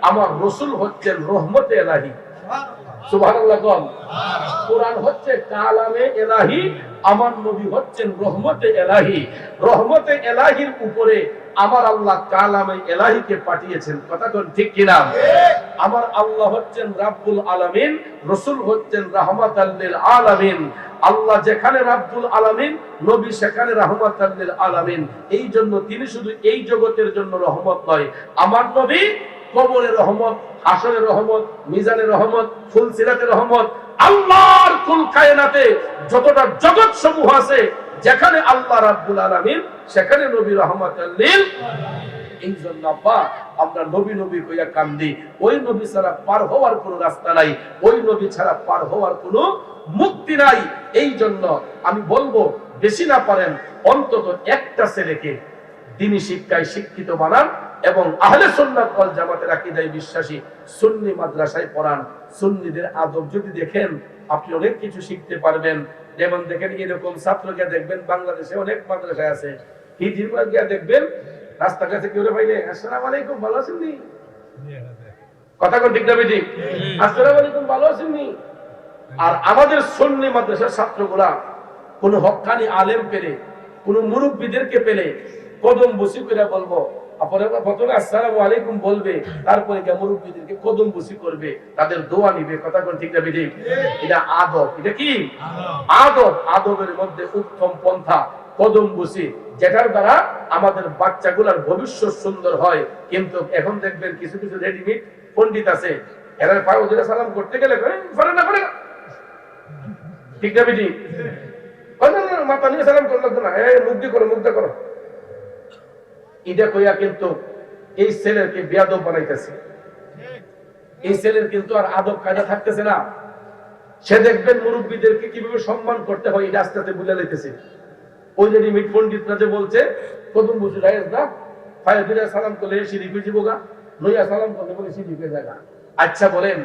আমার রাসূল হচ্ছেন রহমতে এলাহি। সুবহানাল্লাহ। কোরআন হচ্ছে কালামে এলাহি, আমার নবী হচ্ছেন রহমতে এলাহি। রহমতে এলাহির উপরে আমার আল্লাহ কালামে এলাহিকে পাঠিয়েছেন। কথা কোন ঠিক কিনা? আমার আল্লাহ হচ্ছেন রাব্বুল আলামিন, রাসূল হচ্ছেন রাহমাতাল লিল আলামিন। আল্লাহ যেখানে রাব্বুল আলামিন, নবী সেখানে রাহমাতাল লিল আলামিন। এই জন্য তিনি শুধু এই জগতের জন্য রহমত নয়, আমার নবী কবরের রহমত, হাসরের রহমত, মিজানের রহমত, ফুলসিরাতের রহমত। আল্লাহর কুল কায়নাতে যতটা জগৎ সমূহ আছে, যেখানে আল্লাহ রাব্বুল আলামিন সেখানে নবী রাহমাতুল লিল। এই জন্য আমরা নবী নবী কইয়া কান্দি। ওই নবী ছাড়া পার হওয়ার কোনো রাস্তা নাই, ওই নবী ছাড়া পার হওয়ার কোনো মুক্তি নাই। এই জন্য আমি বলবো, বেশি না পারেন অন্তত একটা ছেলেকে দ্বীনি শিক্ষায় শিক্ষিত বানান এবং আহলে সুন্নাত ওয়াল জামাতের আকীদায় বিশ্বাসী সুন্নি মাদ্রাসায় পড়ান। সুন্নিদের আদব যদি দেখেন, আপনি অনেক কিছু শিখতে পারবেন। যেমন দেখেন, এরকম ছাত্রকে দেখবেন বাংলাদেশে অনেক মাদ্রাসায় আছে, হিজিরপুর গিয়া দেখবেন রাস্তার কাছে কেউ পাইলে আসসালামু আলাইকুম ভালো আছেন নি, কথা কোন ঠিক না বেঠিক? আসসালামু আলাইকুম ভালো আছেন নি। আর আমাদের সুন্নি মাদ্রাসার ছাত্রগুলা কোন হক্কানি আলেম পেলে, কোন মুরব্বীদেরকে পেলে কদম বসি করে বলবো, প্রথমে আসসালামু আলাইকুম বলবে, তারপরে মুরব্বীদেরকে কদম বসি করবে, তাদের দোয়া নিবে। কথা কোন ঠিক না বেঠিক? এটা আদব। এটা কি আদব? আদবের মধ্যে উত্তম পন্থা কদম বসি, যেটার দ্বারা আমাদের বাচ্চাগুলার ভবিষ্যৎ সুন্দর হয়। কিন্তু এখন দেখবেন কিছু কিছু রেডিমেড পণ্ডিত আছে, এরা পায়ে ওদের সালাম করতে গেলে করে না, করে না, ঠিক না বেঠিক? মাথা নিয়ে সালাম করলো না, মুখ দিয়ে করো, মুখ দিয়ে করো, এটা কইয়া কিন্তু এই ছেলেকে বেয়াদব বানাইতেছে। এই ছেলের কিন্তু আর আদব কায়দা থাকতেছে না। সে দেখবেন মুরব্বীদেরকে কিভাবে সম্মান করতে হয় এটা আস্তে আস্তে বুঝে লাইতেছে। ওই রেডিমেড পণ্ডিতরা যে বলছে কদম বুঝে যায় না, পায়ে ধরে সালাম করলে সিঁড়ি হয়ে যাবো গা, নইয়া সালাম করলে বলে সিঁড়ি হয়ে যায়। আচ্ছা বলেন,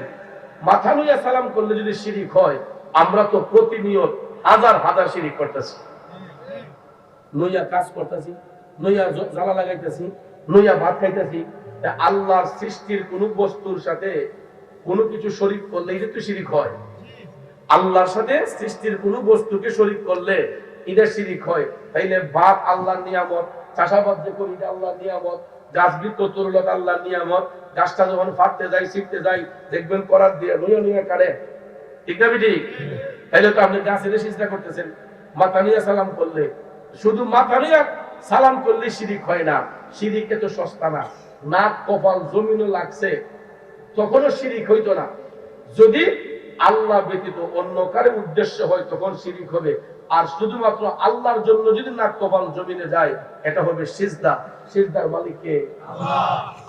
মাথা নইয়া সালাম করলে যদি শিরিক হয়, আমরা তো প্রতিনিয়ত হাজার হাজার শিরিক করতেছি। নইয়া কাজ করতেছি, নইয়া জ্বালা লাগাইতেছি, নইয়া ভাত খাইতেছি। আল্লাহর সৃষ্টির কোন বস্তুর সাথে কোনো কিছু শরীক করলে এটা তো শিরিক হয়। আল্লাহর সাথে সৃষ্টির কোন বস্তুকে শরীক করলে এটা শিরিক হয়। তাইলে ভাত আল্লাহর নিয়ামত, চাষাবাদ যে করি এটা আল্লাহর নিয়ামত, গাছ বৃক্ষ তরুলত আল্লাহর নিয়ামত। গাছটা যখন ফাটতে যায়, ছিটতে যায়, দেখবেন করার দিয়ে নইয়া নইয়া কাটে, ঠিক না বেটি? তাইলে তো আপনি গাছের সিজদা করতেছেন। মাথা নিয়ে সালাম করলে, শুধু মাথা নিয়ে সালাম করলে শিরিক হয় না। শিরিক এত সস্তা না। নাক কপাল জমিনও লাগছে তখনও শিরিক হইতো না। যদি আল্লাহ ব্যতীত অন্য কারো উদ্দেশ্য হয় তখন শিরিক হবে। আর শুধুমাত্র আল্লাহর জন্য যদি নাক কপাল জমিনে যায় এটা হবে সিজদা। সিজদার মালিক কে?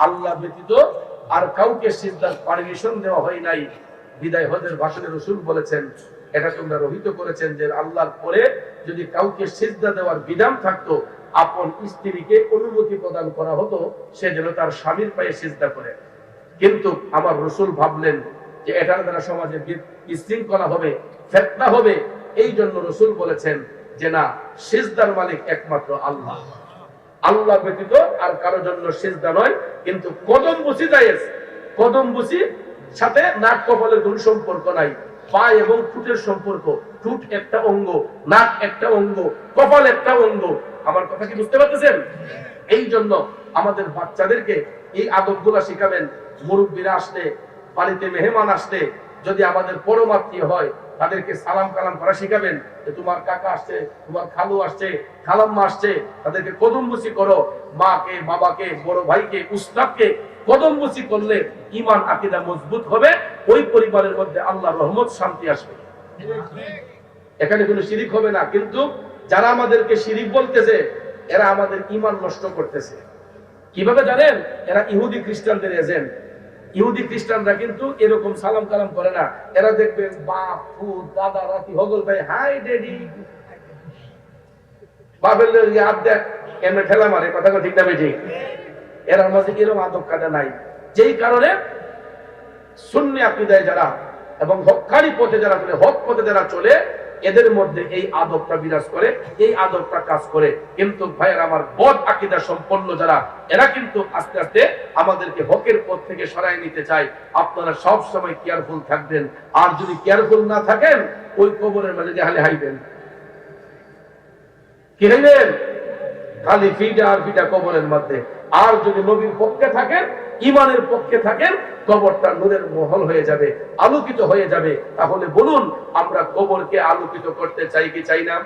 আল্লাহ ব্যতীত আর কাউকে সিজদার পারমিশন দেওয়া হয় নাই। বিদায় হজের ভাষণে রাসূল বলেছেন, এটা তোমরা রহিত করেছেন যে আল্লাহর পরে যদি কাউকে সিজদা দেওয়ার বিধান থাকতো, আপন স্ত্রীকে অনুমতি প্রদান করা হতো সে যেন তার স্বামীর পায়ে সিজদা করে। কিন্তু আমার রাসূল ভাবলেন যে এটার দ্বারা সমাজে বিশৃঙ্খলা হবে, ফিতনা হবে। এই জন্য রাসূল বলেছেন যে না, সিজদার মালিক একমাত্র আল্লাহ। আল্লাহ ব্যতীত আর কারো জন্য সিজদা নয়। কিন্তু কদম বুসি জায়েজ। কদম বুসি সাথে নাক কপালের কোন সম্পর্ক নাই। পা এবং ঠোঁটের সম্পর্ক। ঠোঁট একটা অঙ্গ, নাক একটা অঙ্গ, কপাল একটা অঙ্গ। আমার কথা কি বুঝতে পারতেছেন? এই জন্য আমাদের বাচ্চাদেরকে এই আদবগুলো শিখাবেন। মুরব্বীরা আসলে, বাড়িতে মেহমান আসলে, যদি আমাদের পরমাত্মীয় হয় তাদেরকে সালাম কালাম করা শিখাবেন। যে তোমার কাকা আসছে, তোমার খালু আসছে, খালাম্মা আসছে, তাদেরকে কদমবুসি করো। মাকে, বাবাকে, বড় ভাইকে, উস্তাদকে কদমবুসি করলে ঈমান আকীদা মজবুত হবে। ওই পরিবারের মধ্যে আল্লাহর রহমত, শান্তি আসবে। এখানে কোনো শিরিক হবে না। কিন্তু যারা আমাদেরকে শিরিক বলতেছে এরা আমাদের ঈমান নষ্ট করতেছে। কিভাবে জানেন? এরা ইহুদি খ্রিস্টানদের এজেন্ট। ইহুদি খ্রিস্টানরা কিন্তু এরকম সালাম কালাম করে না। এরা দেখবেন বাপ, ফুট, দাদা, রাতি হগল ভাই, হাই ড্যাডি, বাপের হাত দেখ, এমনি ঠেলা মারে। কথা ঠিক না বেঠিক? এর মাঝে এরকম আদব কায়দা নাই। যেই কারণে সুন্নি আকীদায় যারা এবং হক্কানি পথে যারা চলে, হক পথে যারা চলে, এদের মধ্যে এই আদবটা বিরাজ করে, এই আদবটা কাজ করে। কিন্তু ভাইয়ের আমার, বদ আকীদা সম্পন্ন যারা, এরা কিন্তু আস্তে আস্তে আমাদেরকে হকের পথ থেকে সরাই নিতে চায়। আপনারা সব সময় কেয়ারফুল থাকবেন। আর যদি কেয়ারফুল না থাকেন, ওই কবরের মাঝে জাহালে হাইবেন। কি হাইবেন? খালি ফিটা আর ফিটা কবরের মধ্যে। আর যদি নবীর পক্ষে থাকেন, ঈমানের পক্ষে থাকেন, কবরটা নূরের মহল হয়ে যাবে, আলোকিত হয়ে যাবে। তাহলে বলুন, আমরা কবরকে আলোকিত করতে চাই কি চাই না?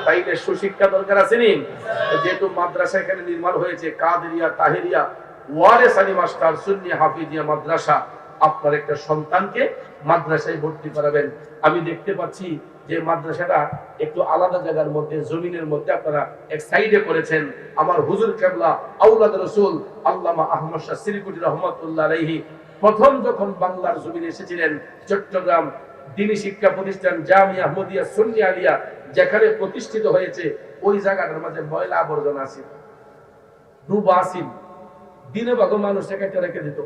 তাইলে সুশিক্ষা দরকার আছে নি? যেহেতু মাদ্রাসা এখানে নির্মাণ হয়েছে, কাদেরিয়া, তাহেরিয়া, ওয়ারেস আলী মাস্টার, সুন্নি হাফিজিয়া মাদ্রাসা, আপনার একটা সন্তানকে মাদ্রাসায় ভর্তি করাবেন। আমি দেখতে পাচ্ছি যে মাদ্রাসাটা একটু আলাদা জায়গার মধ্যে, জমিনের মধ্যে আপনারা এক সাইডে করেছেন। আমার হুজুর কেবলা আওলাদ রাসূল আল্লামা আহমদ শাহ সিরিকুটি রহমাতুল্লাহ আলাইহি প্রথম যখন বাংলার জমিনে এসেছিলেন, চট্টগ্রাম দ্বীনি শিক্ষা প্রতিষ্ঠান জামিয়া আহমদিয়া সুন্নি আলিয়া যেখানে প্রতিষ্ঠিত হয়েছে, ওই জায়গাটার মাঝে ময়লা আবর্জনা আছে, ডুবা আছিল। দিনে ভাগো মানুষকে কেটে রেখে দিত,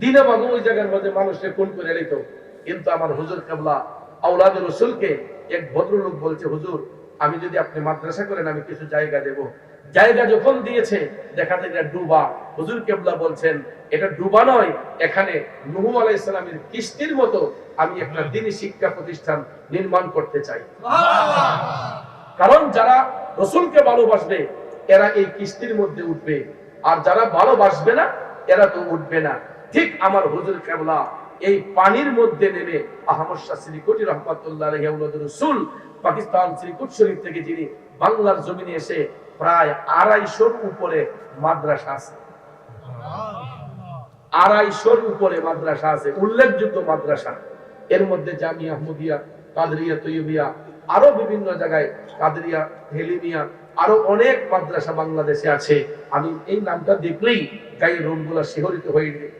দিনে ভাগো ওই জায়গার মধ্যে মানুষকে কোন করে নিত। কিন্তু আমার হুজুর কেবলা আওলাদ রাসূলকে এক ভদ্রলোক বলছে, হুজুর আমি যদি আপনি মাদ্রাসা করেন আমি কিছু জায়গা দেব। জায়গা যখন দিয়েছে দেখা যায় এটা ডুবা। হুজুর কেবলা বলছেন এটা ডুবা নয়, এখানে নূহ আলাইহিস সালামের কিস্তির মতো আমি একটা দ্বীনি শিক্ষা প্রতিষ্ঠান নির্মাণ করতে চাই। কারণ যারা রাসূলকে ভালোবাসবে এরা এই কিস্তির মধ্যে উঠবে, আর যারা ভালোবাসবে না এরা তো উঠবে না। ঠিক আমার হুজুর কেবলা এই পানির মধ্যে নেমে আহমদ শাহ সিরিকুটি রহমাতুল্লাহ আলাইহি আওলাদ রাসূল পাকিস্তান সিরিকুট শরীফ থেকে যিনি বাংলার জমিনে এসে প্রায় 250 উপরে মাদ্রাসা আছে, 250 উপরে মাদ্রাসা আছে, উল্লেখযোগ্য মাদ্রাসা। এর মধ্যে জামিয়া আহমদিয়া, কাদরিয়া তৈয়বিয়া, আরো বিভিন্ন জায়গায় কাদরিয়া, হেলিমিয়া, আরো অনেক মাদ্রাসা বাংলাদেশে আছে। আমি এই নামটা দেখলেই গায়ের রুমগুলা শিহরিত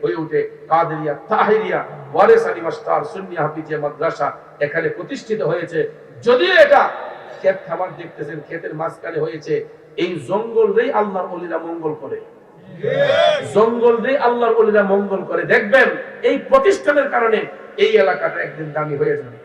হয়ে ওঠে। কাদরিয়া, তাহেরিয়া, ওয়ারেস আলী মাস্টার, সুন্নি হাফিজিয়া মাদ্রাসা এখানে প্রতিষ্ঠিত হয়েছে। যদিও এটা ক্ষেত খামার দেখতেছেন, ক্ষেতের মাঝখানে হয়েছে। এই জঙ্গলরেই আল্লাহর ওলিরা মঙ্গল করে, জঙ্গলরেই আল্লাহর ওলিরা মঙ্গল করে। দেখবেন এই প্রতিষ্ঠানের কারণে এই এলাকাটা একদিন দামি হয়ে যাবে।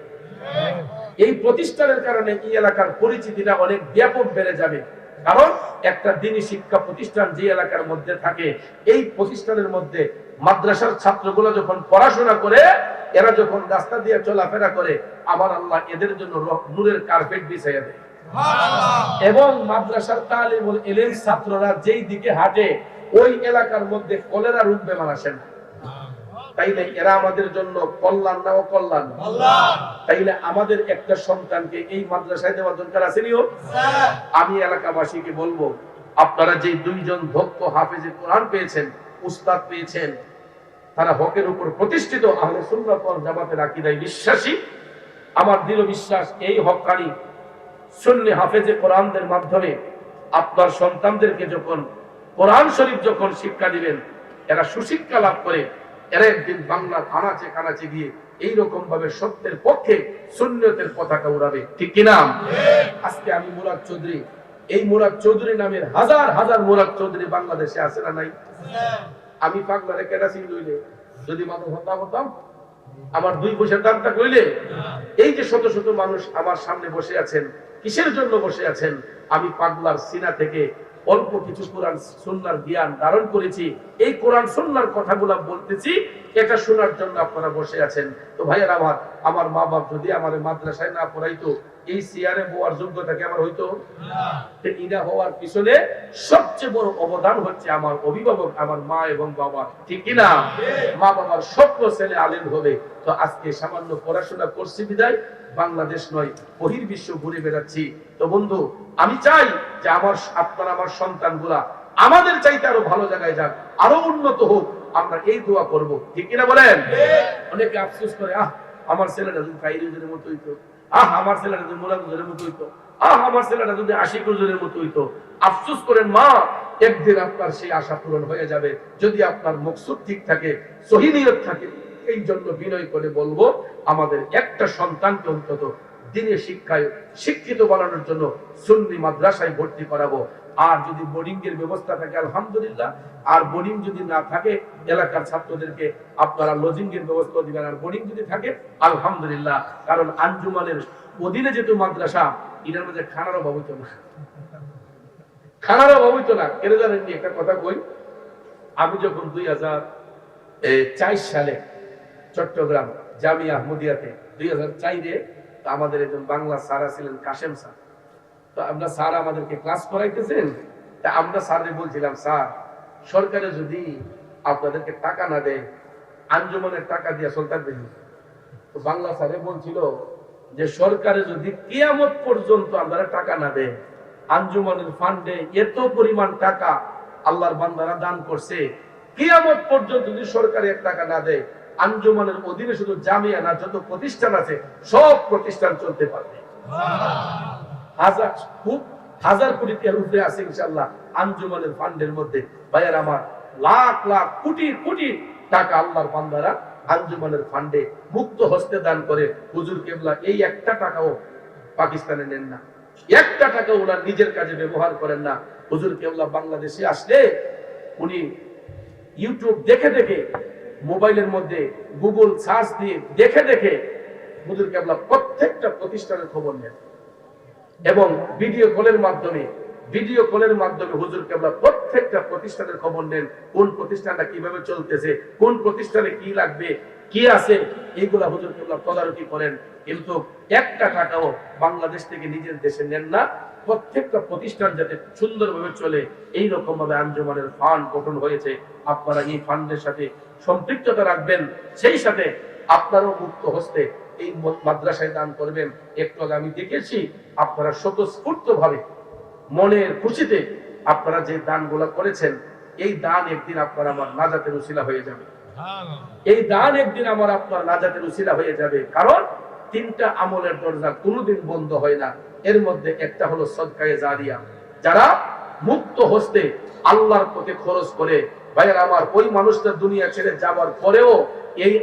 এই প্রতিষ্ঠানের কারণে এই এলাকার পরিচিতিটা অনেক ব্যাপক বেড়ে যাবে। কারণ একটা দ্বীনি শিক্ষা প্রতিষ্ঠান যে এলাকার মধ্যে থাকে, এই প্রতিষ্ঠানের মধ্যে মাদ্রাসার ছাত্রগুলো যখন পড়াশোনা করে, এরা যখন রাস্তা দিয়ে চলাফেরা করে, আমার আল্লাহ এদের জন্য নূরের কার্পেট বিছাইয়া দেয়। এবং মাদ্রাসার তালিমুল ইলম ছাত্ররা যেই দিকে হাঁটে, ওই এলাকার মধ্যে কলেরা রোগ বেমার আসে না। তাইলে এরা আমাদের জন্য কল্যাণ না অকল্যাণ? তাইলে আমাদের একটা সন্তানকে এই মাদ্রাসায় দেওয়ার দরকার আছে নি? আমি এলাকাবাসীকে বলবো, আপনারা যে দুইজন দক্ষ হাফেজে কোরআন পেয়েছেন, উস্তাদ পেয়েছেন, তারা হকের উপর প্রতিষ্ঠিত আহলে সুন্নাত ওয়াল জামাতের আকীদায় বিশ্বাসী। আমার দৃঢ় বিশ্বাস, এই হক্কানি সুন্নি হাফেজে কোরআনদের মাধ্যমে আপনার সন্তানদেরকে যখন কোরআন শরীফ যখন শিক্ষা দিবেন, এরা সুশিক্ষা লাভ করে, এরা একদিন বাংলার আনাচে কানাচে গিয়ে এইরকম ভাবে সত্যের পক্ষে সুন্নতের পতাকা উড়াবে, ঠিক কিনা? আজকে আমি মুরাদ চৌধুরী, এই মুরাদ চৌধুরী নামের হাজার হাজার মুরাদ চৌধুরী বাংলাদেশে আছে না নাই? আমি পাগলারে কেটাসি লইলে যদি মানুষ হতাম, আমার 2 পয়সার দামটা কইলে, এই যে শত শত মানুষ আমার সামনে বসে আছেন, কিসের জন্য বসে আছেন? আমি পাগলার সিনা থেকে অল্প কিছু কোরআন সুন্নাহর জ্ঞান ধারণ করেছি, এই কোরআন সুন্নাহর কথাগুলো বলতেছি, এটা শোনার জন্য আপনারা বসে আছেন। তো ভাইয়ের আমার মা বাপ যদি আমার মাদ্রাসায় না পড়াইতো, এই চেয়ারে বওয়ার যোগ্যতা কি আমার হইতো? এটা হওয়ার পিছনে সবচেয়ে বড় অবদান হচ্ছে আমার অভিভাবক, আমার মা এবং বাবা, ঠিক কিনা? মা বাবার স্বপ্ন ছেলে আলেম হবে। তো আজকে সামান্য পড়াশোনা করছি বিদায় বাংলাদেশ নয়, বহির্বিশ্ব ঘুরে বেড়াচ্ছি। তো বন্ধু, আমি চাই যে আপনার আমার সন্তানগুলা আমাদের চাইতে আরো ভালো জায়গায় যাক, আরো উন্নত হোক। আমরা এই দোয়া করব, ঠিক কিনা বলেন? অনেকে আফসোস করে, আমার ছেলেটা যদি কাইরুজের মতো হইতো, আমার ছেলেটা যদি মুরাদুজের মতো হইতো, আমার ছেলেটা যদি আশিকুজের মতো হইতো। আফসোস করেন মা, একদিন আপনার সেই আশা পূরণ হয়ে যাবে, যদি আপনার মকসুদ ঠিক থাকে, সহি নিয়ত থাকে। এই জন্য বিনয় করে বলবো, আমাদের একটা সন্তানকে অন্তত দ্বীনি শিক্ষায় শিক্ষিত বানানোর জন্য সুন্নি মাদ্রাসায় ভর্তি করাবো। আর যদি বোর্ডিং এর ব্যবস্থা থাকে আলহামদুলিল্লাহ, আর বোর্ডিং যদি না থাকে এলাকার ছাত্রদেরকে আপনারা লজিং এর ব্যবস্থা দিবেন। আর বোর্ডিং যদি থাকে আলহামদুলিল্লাহ, কারণ আঞ্জুমানের অধীনে যেহেতু মাদ্রাসা, এটার মধ্যে খানার অভাব হইতো না, খানার অভাব হইতো না। কেন জানেন? একটা কথা কই, আমি যখন 2004 সালে চট্টগ্রাম জামিয়া আহমদিয়াতে 2004-এ আমাদের একজন বাংলা স্যার ছিলেন, কাশেম স্যার। তো আমরা স্যার আমাদেরকে ক্লাস করাইতেছেন, তা আমরা স্যারকে বলছিলাম, স্যার সরকারে যদি আপনাদেরকে টাকা না দেয়, আঞ্জুমানের টাকা দিয়ে চলতে দেন। তো বাংলা স্যারে বলছিল যে সরকারে যদি কিয়ামত পর্যন্ত আপনারা টাকা না দেয়, আঞ্জুমানের ফান্ডে এত পরিমাণ টাকা আল্লাহর বান্দারা দান করছে, কিয়ামত পর্যন্ত যদি সরকারে 1 টাকা না দেয়, আঞ্জুমানের অধীনে শুধু জামিয়া না, যত প্রতিষ্ঠান আছে সব প্রতিষ্ঠান চলতে পারবে। হাজার কোটি টাকার উপরে আছে ইনশাআল্লাহ আঞ্জুমানের ফান্ডের মধ্যে। ভাইয়ার আমার, লাখ লাখ কোটি কোটি টাকা আল্লাহর বান্দারা আঞ্জুমানের ফান্ডে মুক্ত হস্তে দান করে। হুজুর কেবলা এই 1টা টাকাও পাকিস্তানে নেন না, 1টা টাকা ওনার নিজের কাজে ব্যবহার করেন না। হুজুর কেবলা বাংলাদেশে আসলে উনি ইউটিউব দেখে দেখে, মোবাইলের মধ্যে গুগল সার্চ দিয়ে দেখে দেখে হুজুর কেবলা প্রত্যেকটা প্রতিষ্ঠানের খবর নেন, এবং ভিডিও কলের মাধ্যমে হুজুর কেবলা প্রত্যেকটা প্রতিষ্ঠানের খবর নেন। কোন প্রতিষ্ঠানটা কিভাবে চলতেছে, কোন প্রতিষ্ঠানে কি লাগবে, কি আছে, এইগুলা হুজুর কেবলা তদারকি করেন। কিন্তু 1টা টাকাও বাংলাদেশ থেকে নিজের দেশে নেন না। প্রত্যেকটা প্রতিষ্ঠান যাতে সুন্দরভাবে চলে, এই রকম ভাবে আঞ্জুমানের ফান্ড গঠন হয়েছে। আপনারা এই ফান্ডের সাথে সম্পৃক্ততা রাখবেন, সেই সাথে আপনারও মুক্ত হস্তে এই মাদ্রাসায় দান করবেন। একটু আগে আমি দেখেছি আপনারা স্বতঃস্ফূর্ত ভাবে মনের খুশিতে আপনারা যে দানগুলো করেছেন, এই দান একদিন আপনার আমার নাজাতের উসিলা হয়ে যাবে। এই দান একদিন আমার আপনার নাজাতের উসিলা হয়ে যাবে। কারণ 3টা আমলের দরজা কোনোদিন বন্ধ হয় না। এর মধ্যে একটা হলো সদকায়ে জারিয়া, যারা মুক্ত হস্তে আল্লাহর পথে খরচ করে। ভাইয়ের আমার, ওই মানুষটা দুনিয়া ছেড়ে যাওয়ার পরেও এই